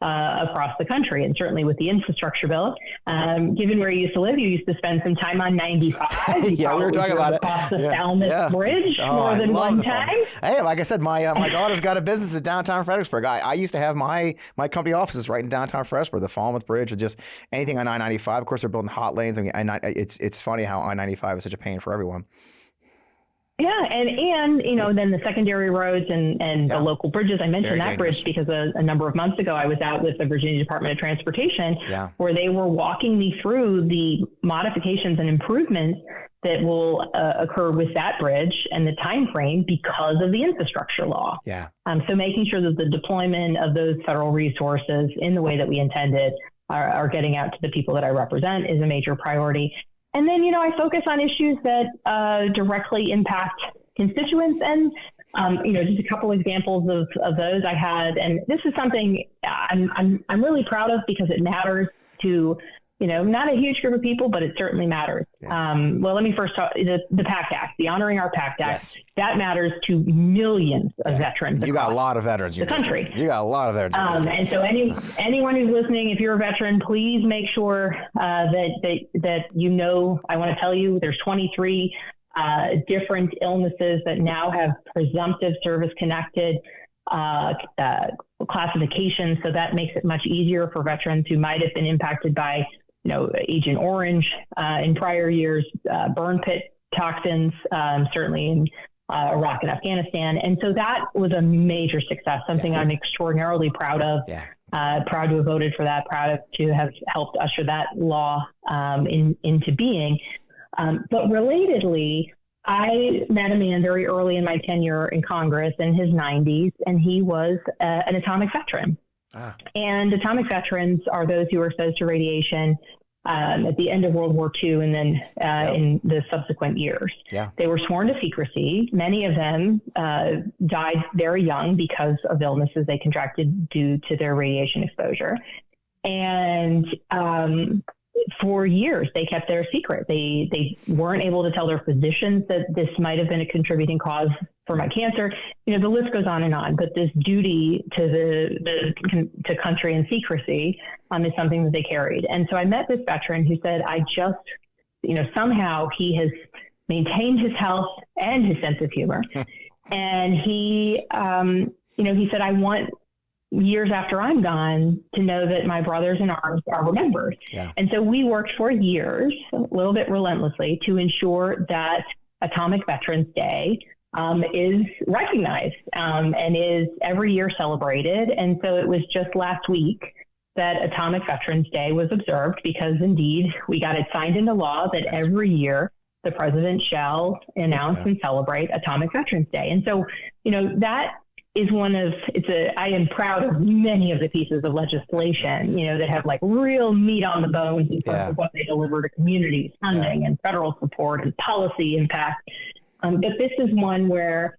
across the country. And certainly with the infrastructure bill, given where you used to live, you used to spend some time on 95. We were talking about it. Across the Falmouth Bridge more than one time. Hey, like I said, my daughter's got a business in downtown Fredericksburg. I used to have my company offices right in downtown Fredericksburg, the Falmouth Bridge, or just anything on I-95. Of course, they're building hot lanes. I mean, it's funny how I-95 is such a pain for everyone. Yeah, and then the secondary roads and the local bridges. I mentioned that bridge because a number of months ago I was out with the Virginia Department of Transportation where they were walking me through the modifications and improvements that will occur with that bridge and the time frame because of the infrastructure law. Yeah. So making sure that the deployment of those federal resources in the way that we intended are getting out to the people that I represent is a major priority. And then, I focus on issues that directly impact constituents. And, just a couple examples of those I had. And this is something I'm really proud of because it matters to, not a huge group of people, but it certainly matters. Yeah. Well, let me first talk the Pact Act, the Honoring Our Pact Act. Yes. That matters to millions of veterans. You got a lot of veterans. The country. You got a lot of veterans. And so anyone who's listening, if you're a veteran, please make sure that I want to tell you there's 23 different illnesses that now have presumptive service-connected classification. So that makes it much easier for veterans who might have been impacted by, Agent Orange in prior years, burn pit toxins, certainly in Iraq and Afghanistan. And so that was a major success, something I'm extraordinarily proud of. Yeah. Proud to have voted for that, proud to have helped usher that law into being. But relatedly, I met a man very early in my tenure in Congress in his 90s, and he was an atomic veteran. And atomic veterans are those who are exposed to radiation at the end of World War II and then in the subsequent years. Yeah. They were sworn to secrecy. Many of them died very young because of illnesses they contracted due to their radiation exposure. And for years, they kept their secret. They weren't able to tell their physicians that this might have been a contributing cause for my cancer. The list goes on and on. But this duty to country and secrecy is something that they carried. And so I met this veteran who said, somehow he has maintained his health and his sense of humor. And he said, I want years after I'm gone to know that my brothers in arms are remembered. Yeah. And so we worked for years, a little bit relentlessly, to ensure that Atomic Veterans Day is recognized and is every year celebrated. And so it was just last week that Atomic Veterans Day was observed because indeed we got it signed into law that every year the president shall announce and celebrate Atomic Veterans Day. And so, that is I am proud of many of the pieces of legislation, that have like real meat on the bones in terms of what they deliver to communities, funding and federal support and policy impact. But this is one where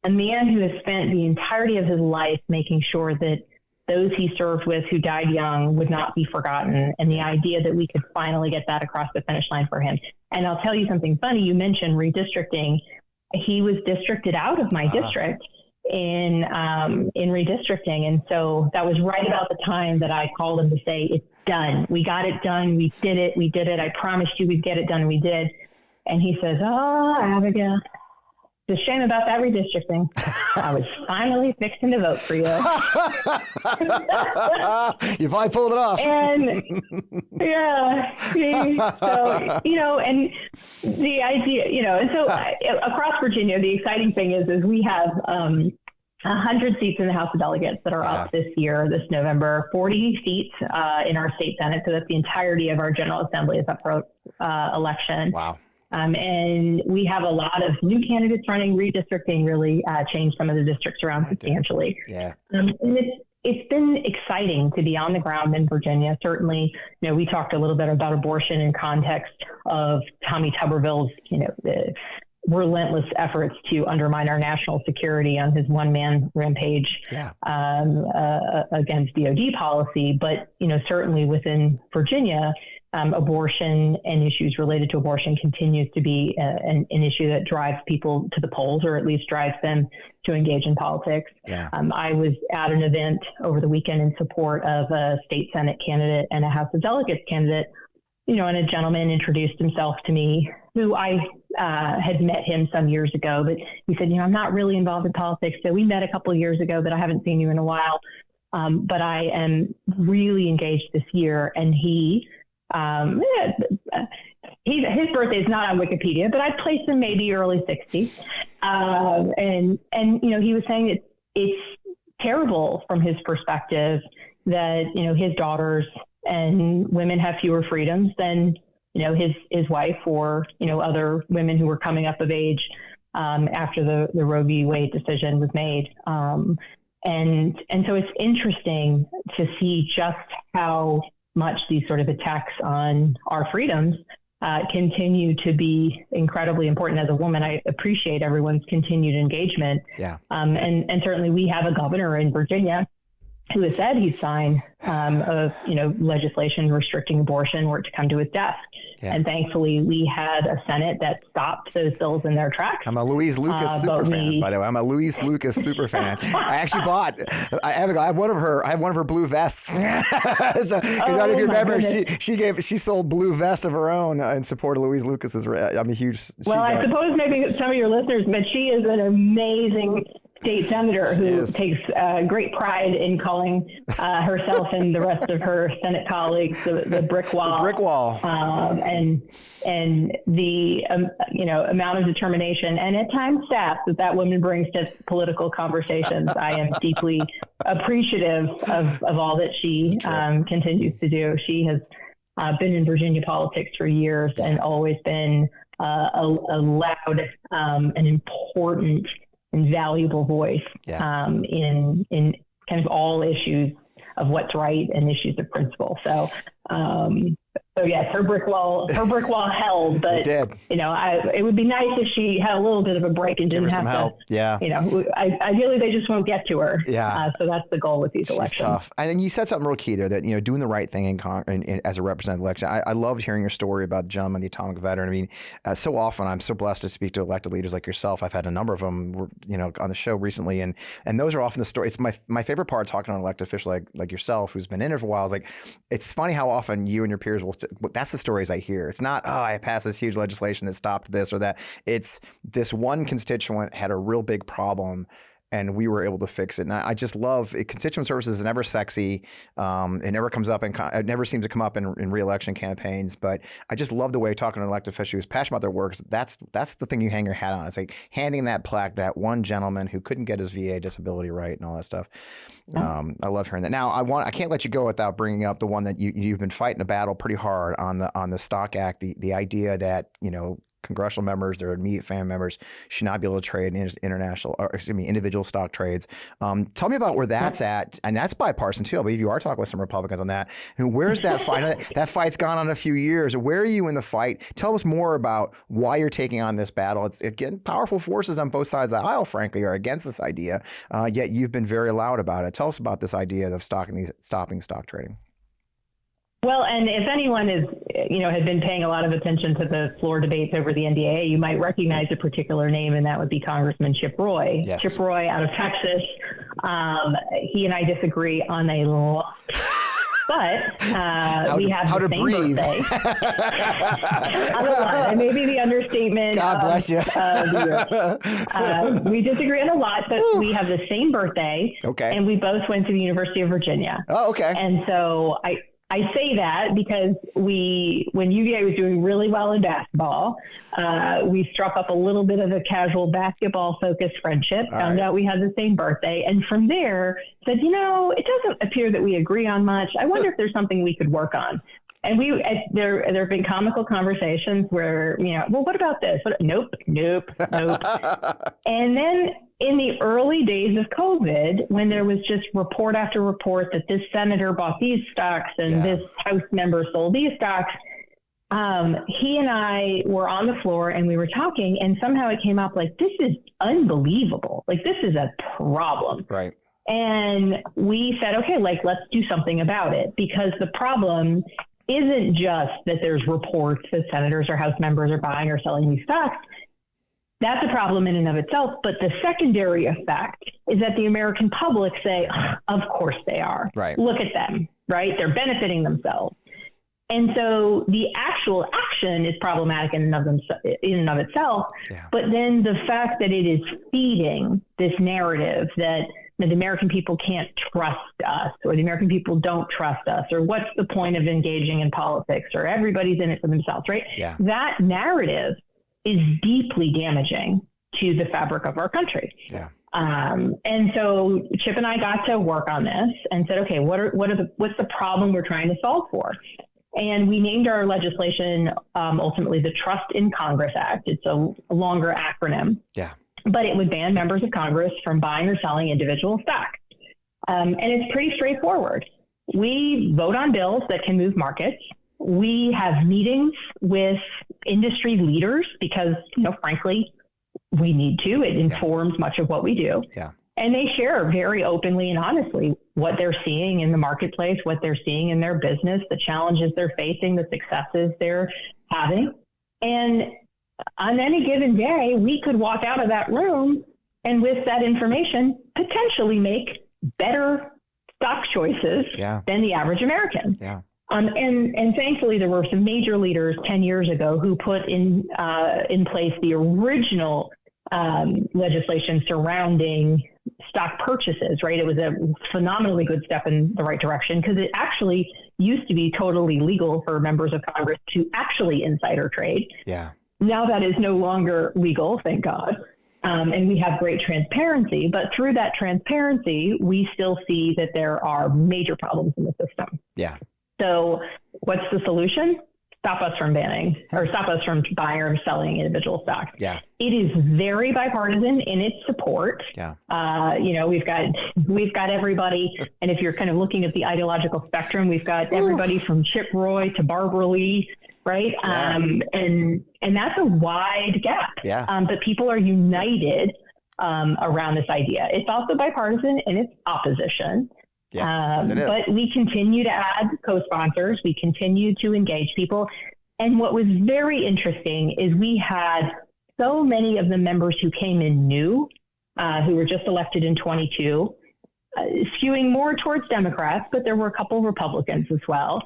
a man who has spent the entirety of his life making sure that those he served with who died young would not be forgotten, and the idea that we could finally get that across the finish line for him. And I'll tell you something funny. You mentioned redistricting. He was districted out of my district in redistricting. And so that was right about the time that I called him to say, it's done. We got it done. We did it. I promised you we'd get it done. We did. And he says, Abigail, it's a shame about that redistricting. I was finally fixing to vote for you. You finally pulled it off. And so, and the idea, and so across Virginia, the exciting thing is we have 100 seats in the House of Delegates that are up this November, 40 seats in our state Senate. So that's the entirety of our General Assembly is up for election. Wow. And we have a lot of new candidates running. Redistricting really changed some of the districts around substantially. Yeah. And it's been exciting to be on the ground in Virginia. Certainly, we talked a little bit about abortion in context of Tommy Tuberville's, the relentless efforts to undermine our national security on his one-man rampage against DOD policy. But, certainly within Virginia, abortion and issues related to abortion continues to be an issue that drives people to the polls, or at least drives them to engage in politics. Yeah. I was at an event over the weekend in support of a state Senate candidate and a House of Delegates candidate, and a gentleman introduced himself to me who I had met him some years ago, but he said, I'm not really involved in politics. So we met a couple of years ago, but I haven't seen you in a while. But I am really engaged this year. And his birthday is not on Wikipedia, but I placed him maybe early 60s. And he was saying it's terrible from his perspective that, his daughters and women have fewer freedoms than, his wife or, other women who were coming up of age after the Roe v. Wade decision was made. And so it's interesting to see just how much these sort of attacks on our freedoms continue to be incredibly important. As a woman, I appreciate everyone's continued engagement. Yeah. And certainly we have a governor in Virginia who has said he'd sign legislation restricting abortion were it to come to his desk. Yeah. And thankfully, we had a Senate that stopped those bills in their tracks. I'm a Louise Lucas super fan, by the way. I'm a Louise Lucas super fan. I actually bought. I have one of her blue vests. So, if you remember, she sold blue vest of her own in support of Louise Lucas's. I'm a huge. Well, I suppose maybe some of your listeners, but she is an amazing state senator who takes great pride in calling herself and the rest of her Senate colleagues the brick wall. The brick wall. And the amount of determination and at times sass that woman brings to political conversations. I am deeply appreciative of all that she continues to do. She has been in Virginia politics for years and always been a loud and important and valuable voice in kind of all issues of what's right and issues of principle. So yes, her brick wall held, but it would be nice if she had a little bit of a break and didn't have to help. Yeah. Ideally they just won't get to her. Yeah. So that's the goal with these elections. She's tough. And then you said something real key there that, doing the right thing in as a representative election. I loved hearing your story about the gentleman, the atomic veteran. I mean, so often I'm so blessed to speak to elected leaders like yourself. I've had a number of them, on the show recently. And those are often the stories. It's my favorite part of talking to an elected official like yourself, who's been in there for a while. It's funny how often you and your peers will, that's the stories I hear. It's not, I passed this huge legislation that stopped this or that. It's this one constituent had a real big problem and we were able to fix it. And I just love it. Constituent services is never sexy. It never comes up it never seems to come up in re-election campaigns. But I just love the way talking to an elected official who's passionate about their work. That's the thing you hang your hat on. It's like handing that plaque, that one gentleman who couldn't get his VA disability right and all that stuff. I love hearing that. Now I can't let you go without bringing up the one that you've been fighting a battle pretty hard on the Stock Act. The idea that congressional members, their immediate family members, should not be able to trade in individual stock trades. Tell me about where that's at, and that's bipartisan too. I believe you are talking with some Republicans on that. And where's that fight? That fight's gone on a few years. Where are you in the fight? Tell us more about why you're taking on this battle. It's again, powerful forces on both sides of the aisle, frankly, are against this idea. Yet you've been very loud about it. Tell us about this idea of stopping stock trading. Well, and if anyone has been paying a lot of attention to the floor debates over the NDAA, you might recognize a particular name, and that would be Congressman Chip Roy. Yes. Chip Roy out of Texas. He and I disagree on a lot. But we have the same birthday. On a lot. It may be the understatement. God bless you. We disagree on a lot, but we have the same birthday. Okay. And we both went to the University of Virginia. Oh, okay. And so I say that because when UVA was doing really well in basketball, we struck up a little bit of a casual basketball-focused friendship, found out we had the same birthday, and from there said, it doesn't appear that we agree on much. I wonder if there's something we could work on. And there have been comical conversations where, well, what about this? Nope. And then in the early days of COVID, when there was just report after report that this senator bought these stocks and this House member sold these stocks, he and I were on the floor and we were talking, and somehow it came up like, this is unbelievable. Like, this is a problem. Right. And we said, okay, let's do something about it, because the problem isn't just that there's reports that senators or House members are buying or selling these stocks. That's a problem in and of itself. But the secondary effect is that the American public say, of course they are. Right. Look at them, right? They're benefiting themselves. And so the actual action is problematic in and of itself. Yeah. But then the fact that it is feeding this narrative that the American people can't trust us, or the American people don't trust us, or what's the point of engaging in politics, or everybody's in it for themselves, right? Yeah. That narrative is deeply damaging to the fabric of our country. Yeah. And so Chip and I got to work on this and said, okay, what's the problem we're trying to solve for? And we named our legislation ultimately the Trust in Congress Act. It's a longer acronym. Yeah. But it would ban members of Congress from buying or selling individual stock. And it's pretty straightforward. We vote on bills that can move markets. We have meetings with industry leaders because, frankly, we need to. It informs much of what we do. Yeah. And they share very openly and honestly what they're seeing in the marketplace, what they're seeing in their business, the challenges they're facing, the successes they're having. And on any given day, we could walk out of that room and with that information, potentially make better stock choices than the average American. Yeah. And thankfully, there were some major leaders 10 years ago who put in place the original legislation surrounding stock purchases, right? It was a phenomenally good step in the right direction because it actually used to be totally legal for members of Congress to actually insider trade. Yeah. Now that is no longer legal, thank God. And we have great transparency, but through that transparency, we still see that there are major problems in the system. Yeah. So what's the solution? Stop us from banning or stop us from buying or selling individual stocks. Yeah. It is very bipartisan in its support. Yeah. We've got everybody. And if you're kind of looking at the ideological spectrum, we've got everybody from Chip Roy to Barbara Lee, right? Yeah. And that's a wide gap. Yeah. But people are united around this idea. It's also bipartisan in its opposition. Yes, it is. But we continue to add co-sponsors. We continue to engage people. And what was very interesting is we had so many of the members who came in new, who were just elected in 22, skewing more towards Democrats, but there were a couple of Republicans as well.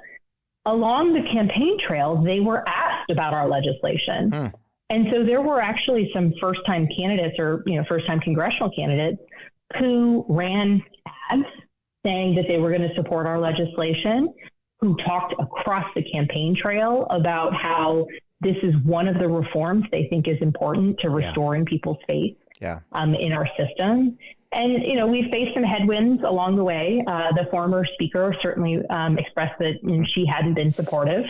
Along the campaign trail, they were asked about our legislation. And so there were actually some first-time candidates or, first-time congressional candidates who ran ads saying that they were going to support our legislation, who talked across the campaign trail about how this is one of the reforms they think is important to restoring people's faith in our system. And, we faced some headwinds along the way. The former speaker certainly expressed that she hadn't been supportive.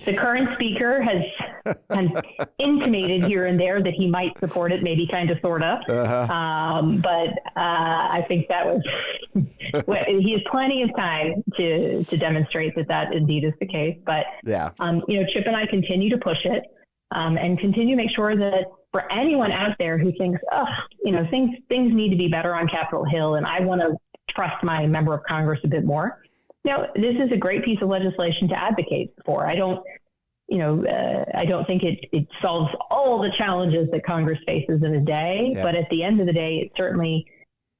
The current speaker has kind of intimated here and there that he might support it, maybe kind of, sort of. But I think that was, he has plenty of time to demonstrate that indeed is the case. But, Chip and I continue to push it and continue to make sure that for anyone out there who thinks, things need to be better on Capitol Hill and I want to trust my member of Congress a bit more. This is a great piece of legislation to advocate for. I don't think it solves all the challenges that Congress faces in a day, but at the end of the day, it certainly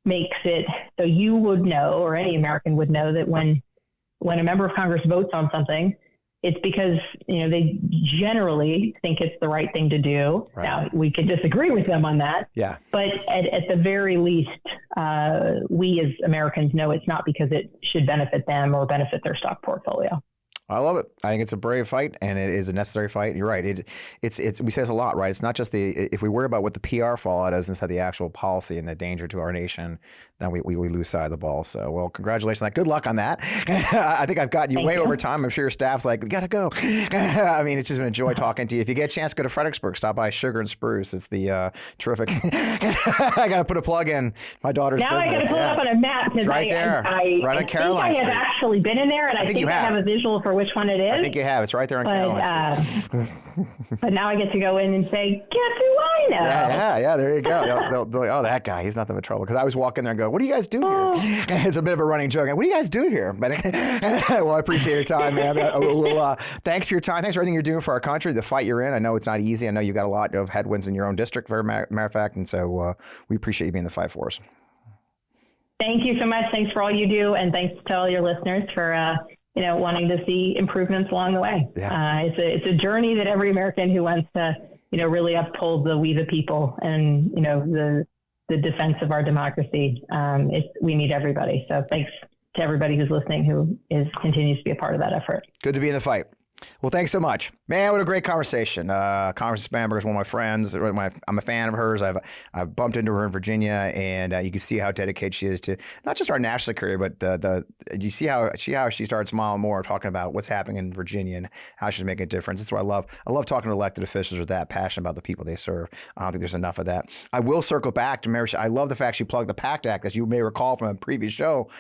makes it so you would know, or any American would know, that when a member of Congress votes on something, it's because, they generally think it's the right thing to do. Right. Now, we could disagree with them on that. Yeah. But at the very least, we as Americans know it's not because it should benefit them or benefit their stock portfolio. I love it. I think it's a brave fight, and it is a necessary fight. You're right. It's we say this a lot, right? It's not just if we worry about what the PR fallout is instead of the actual policy and the danger to our nation, then we lose sight of the ball. So, well, congratulations on that. Good luck on that. I think I've gotten you way over time. I'm sure your staff's like, we got to go. I mean, it's just been a joy talking to you. If you get a chance, go to Fredericksburg. Stop by Sugar and Spruce. It's the terrific. I got to put a plug in my daughter's business. Now I got to pull it up on a map because right there, right on Caroline Street. I have actually been in there, and I think I have a visual for which one it is. I think you have. It's right there on Caroline Street. But now I get to go in and say, guess who I know? Yeah. There you go. They'll like, oh, that guy. He's nothing but trouble. Because I was walking there and go, what do you guys do here? It's a bit of a running joke. What do you guys do here? But well, I appreciate your time, man. Thanks for your time. Thanks for everything you're doing for our country, the fight you're in. I know it's not easy. I know you've got a lot of headwinds in your own district, matter of fact. And so we appreciate you being in the fight for us. Thank you so much. Thanks for all you do. And thanks to all your listeners for wanting to see improvements along the way. Yeah. It's a journey that every American who wants to, really uphold the we the people and, the defense of our democracy. We need everybody. So thanks to everybody who's listening who continues to be a part of that effort. Good to be in the fight. Well, thanks so much. Man, what a great conversation. Congressman Spanberger is one of my friends. I'm a fan of hers. I've bumped into her in Virginia, and you can see how dedicated she is to not just our national security, but you see how she starts more and more talking about what's happening in Virginia and how she's making a difference. That's what I love. I love talking to elected officials with that passion about the people they serve. I don't think there's enough of that. I will circle back to Mary. I love the fact she plugged the Pact Act, as you may recall from a previous show.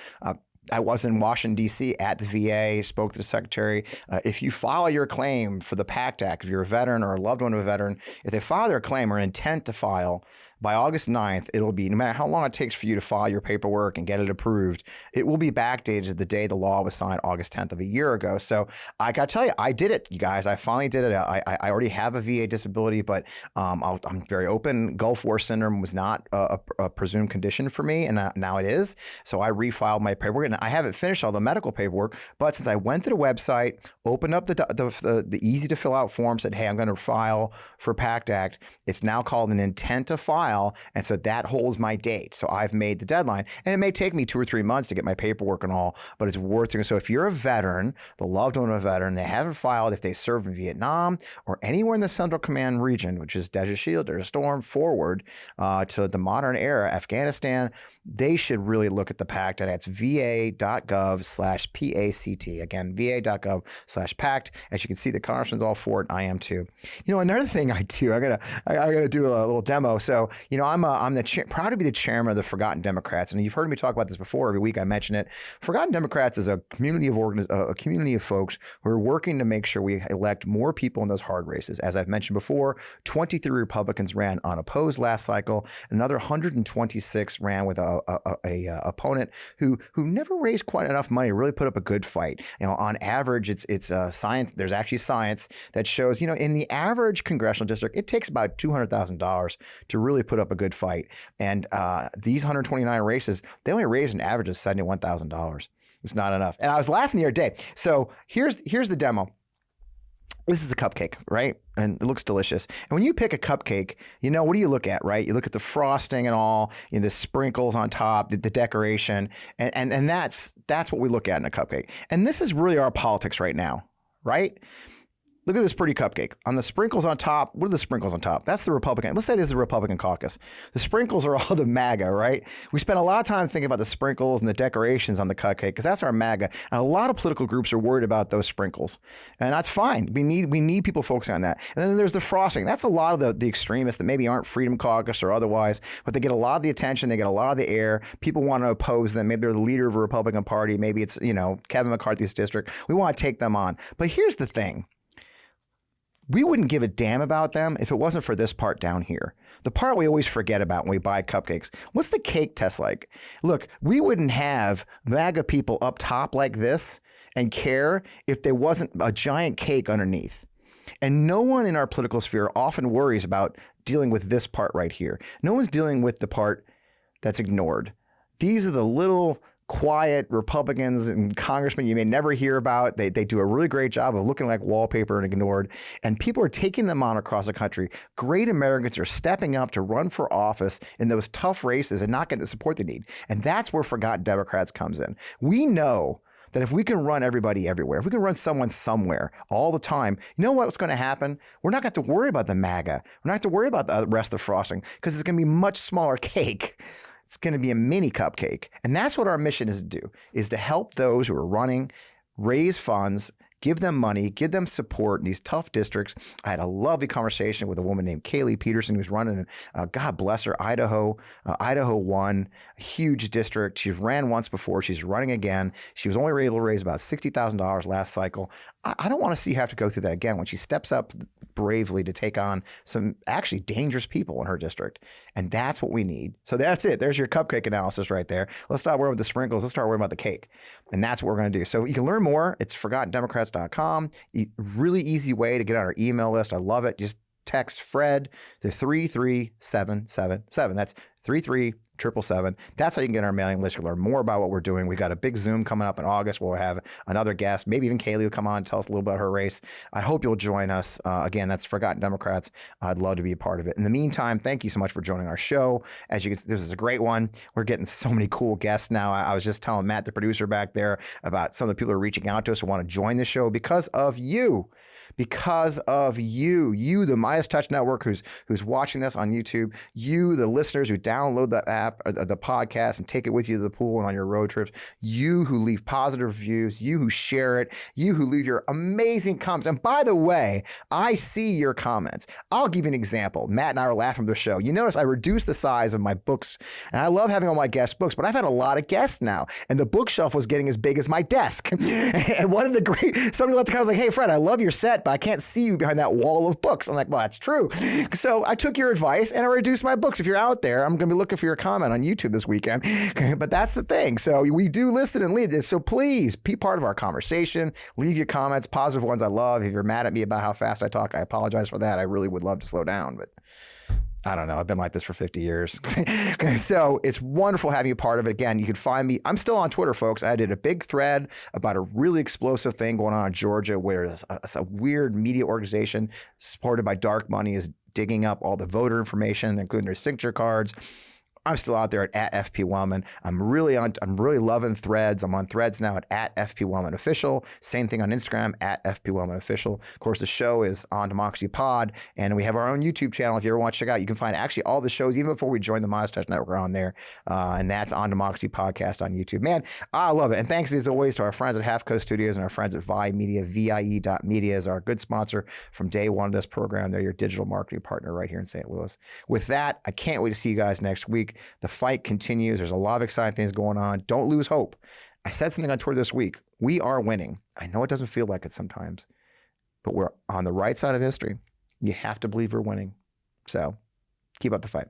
I was in Washington, D.C. at the VA, spoke to the secretary. If you file your claim for the Pact Act, if you're a veteran or a loved one of a veteran, if they file their claim or intent to file, by August 9th, it'll be, no matter how long it takes for you to file your paperwork and get it approved, it will be backdated to the day the law was signed, August 10th of a year ago. So I got to tell you, I did it, you guys. I finally did it. I already have a VA disability, but I'm very open. Gulf War syndrome was not a presumed condition for me, and now it is. So I refiled my paperwork, and I haven't finished all the medical paperwork. But since I went to the website, opened up the easy to fill out form, said, hey, I'm going to file for Pact Act. It's now called an intent to file, and so that holds my date. So I've made the deadline, and it may take me 2 or 3 months to get my paperwork and all, but it's worth it. So if you're a veteran, the loved one of a veteran, they haven't filed, if they served in Vietnam or anywhere in the Central Command region, which is Desert Shield, Desert Storm, forward to the modern era, Afghanistan, they should really look at the Pact. And it's va.gov/PACT. Again, va.gov/PACT. As you can see, the Congressman's all for it. I am too. You know, another thing I do, I gotta do a little demo. So, you know, I'm proud to be the chairman of the Forgotten Democrats, and you've heard me talk about this before. Every week I mention it. Forgotten Democrats is a community of folks who are working to make sure we elect more people in those hard races. As I've mentioned before, 23 Republicans ran unopposed last cycle. Another 126 ran with a opponent who never raised quite enough money to really put up a good fight. You know, on average, it's science. There's actually science that shows, you know, in the average congressional district, it takes about $200,000 to really put up a good fight. And these 129 races, they only raised an average of $71,000. It's not enough. And I was laughing the other day. So here's the demo. This is a cupcake, right? And it looks delicious. And when you pick a cupcake, you know, what do you look at, right? You look at the frosting and all, you know, the sprinkles on top, the decoration, and that's what we look at in a cupcake. And this is really our politics right now, right? Look at this pretty cupcake. On the sprinkles on top, what are the sprinkles on top? That's the Republican. Let's say this is the Republican caucus. The sprinkles are all the MAGA, right? We spend a lot of time thinking about the sprinkles and the decorations on the cupcake because that's our MAGA. And a lot of political groups are worried about those sprinkles. And that's fine. We need people focusing on that. And then there's the frosting. That's a lot of the extremists that maybe aren't Freedom Caucus or otherwise, but they get a lot of the attention. They get a lot of the air. People want to oppose them. Maybe they're the leader of a Republican Party. Maybe it's, you know, Kevin McCarthy's district. We want to take them on. But here's the thing. We wouldn't give a damn about them if it wasn't for this part down here. The part we always forget about when we buy cupcakes. What's the cake taste like? Look, we wouldn't have MAGA people up top like this and care if there wasn't a giant cake underneath. And no one in our political sphere often worries about dealing with this part right here. No one's dealing with the part that's ignored. These are the little quiet Republicans and congressmen you may never hear about. They do a really great job of looking like wallpaper and ignored. And people are taking them on across the country. Great Americans are stepping up to run for office in those tough races and not getting the support they need. And that's where Forgotten Democrats comes in. We know that if we can run everybody everywhere, if we can run someone somewhere all the time, you know what's going to happen? We're not going to have to worry about the MAGA. We're not going to have to worry about the rest of the frosting because it's going to be a much smaller cake. It's going to be a mini cupcake. And that's what our mission is to do, is to help those who are running, raise funds, give them money, give them support in these tough districts. I had a lovely conversation with a woman named Kaylee Peterson, who's running, God bless her, Idaho 1, a huge district. She's ran once before. She's running again. She was only able to raise about $60,000 last cycle. I don't want to see her have to go through that again when she steps up bravely to take on some actually dangerous people in her district. And that's what we need. So that's it. There's your cupcake analysis right there. Let's stop worrying about the sprinkles. Let's start worrying about the cake. And that's what we're going to do. So you can learn more. It's ForgottenDemocrats.com. Really easy way to get on our email list. I love it. Just text Fred to 33777. That's 33777. That's how you can get on our mailing list. You'll learn more about what we're doing. We've got a big Zoom coming up in August where we'll have another guest. Maybe even Kaylee will come on and tell us a little about her race. I hope you'll join us. Again, that's Forgotten Democrats. I'd love to be a part of it. In the meantime, thank you so much for joining our show. As you can see, this is a great one. We're getting so many cool guests now. I was just telling Matt, the producer back there, about some of the people who are reaching out to us who want to join the show because of you. Because of you, the MeidasTouch Network, who's watching this on YouTube, you, the listeners who download the app, or the podcast, and take it with you to the pool and on your road trips, you who leave positive reviews, you who share it, you who leave your amazing comments. And by the way, I see your comments. I'll give you an example. Matt and I were laughing at the show. You notice I reduced the size of my books, and I love having all my guest books, but I've had a lot of guests now, and the bookshelf was getting as big as my desk. And one of the somebody left the comment, was like, "Hey, Fred, I love your set, but I can't see you behind that wall of books. I'm like, well, that's true. So I took your advice and I reduced my books. If you're out there, I'm going to be looking for your comment on YouTube this weekend. But that's the thing. So we do listen and lead. So please be part of our conversation. Leave your comments, positive ones I love. If you're mad at me about how fast I talk, I apologize for that. I really would love to slow down, but I don't know. I've been like this for 50 years. So it's wonderful having you part of it. Again, you can find me. I'm still on Twitter, folks. I did a big thread about a really explosive thing going on in Georgia where a weird media organization supported by dark money is digging up all the voter information, including their signature cards. I'm still out there at FP Wellman. I'm really loving Threads. I'm on Threads now at FP Wellman Official. Same thing on Instagram at FP Wellman Official. Of course, the show is on Democracy Pod, and we have our own YouTube channel. If you ever want to check out, you can find actually all the shows even before we joined the MeidasTouch Network on there, and that's on Democracy Podcast on YouTube. Man, I love it. And thanks as always to our friends at Half Coast Studios and our friends at VIE Media. VIE.media is our good sponsor from day one of this program. They're your digital marketing partner right here in St. Louis. With that, I can't wait to see you guys next week. The fight continues. There's a lot of exciting things going on. Don't lose hope. I said something on Twitter this week. We are winning. I know it doesn't feel like it sometimes, but we're on the right side of history. You have to believe we're winning. So keep up the fight.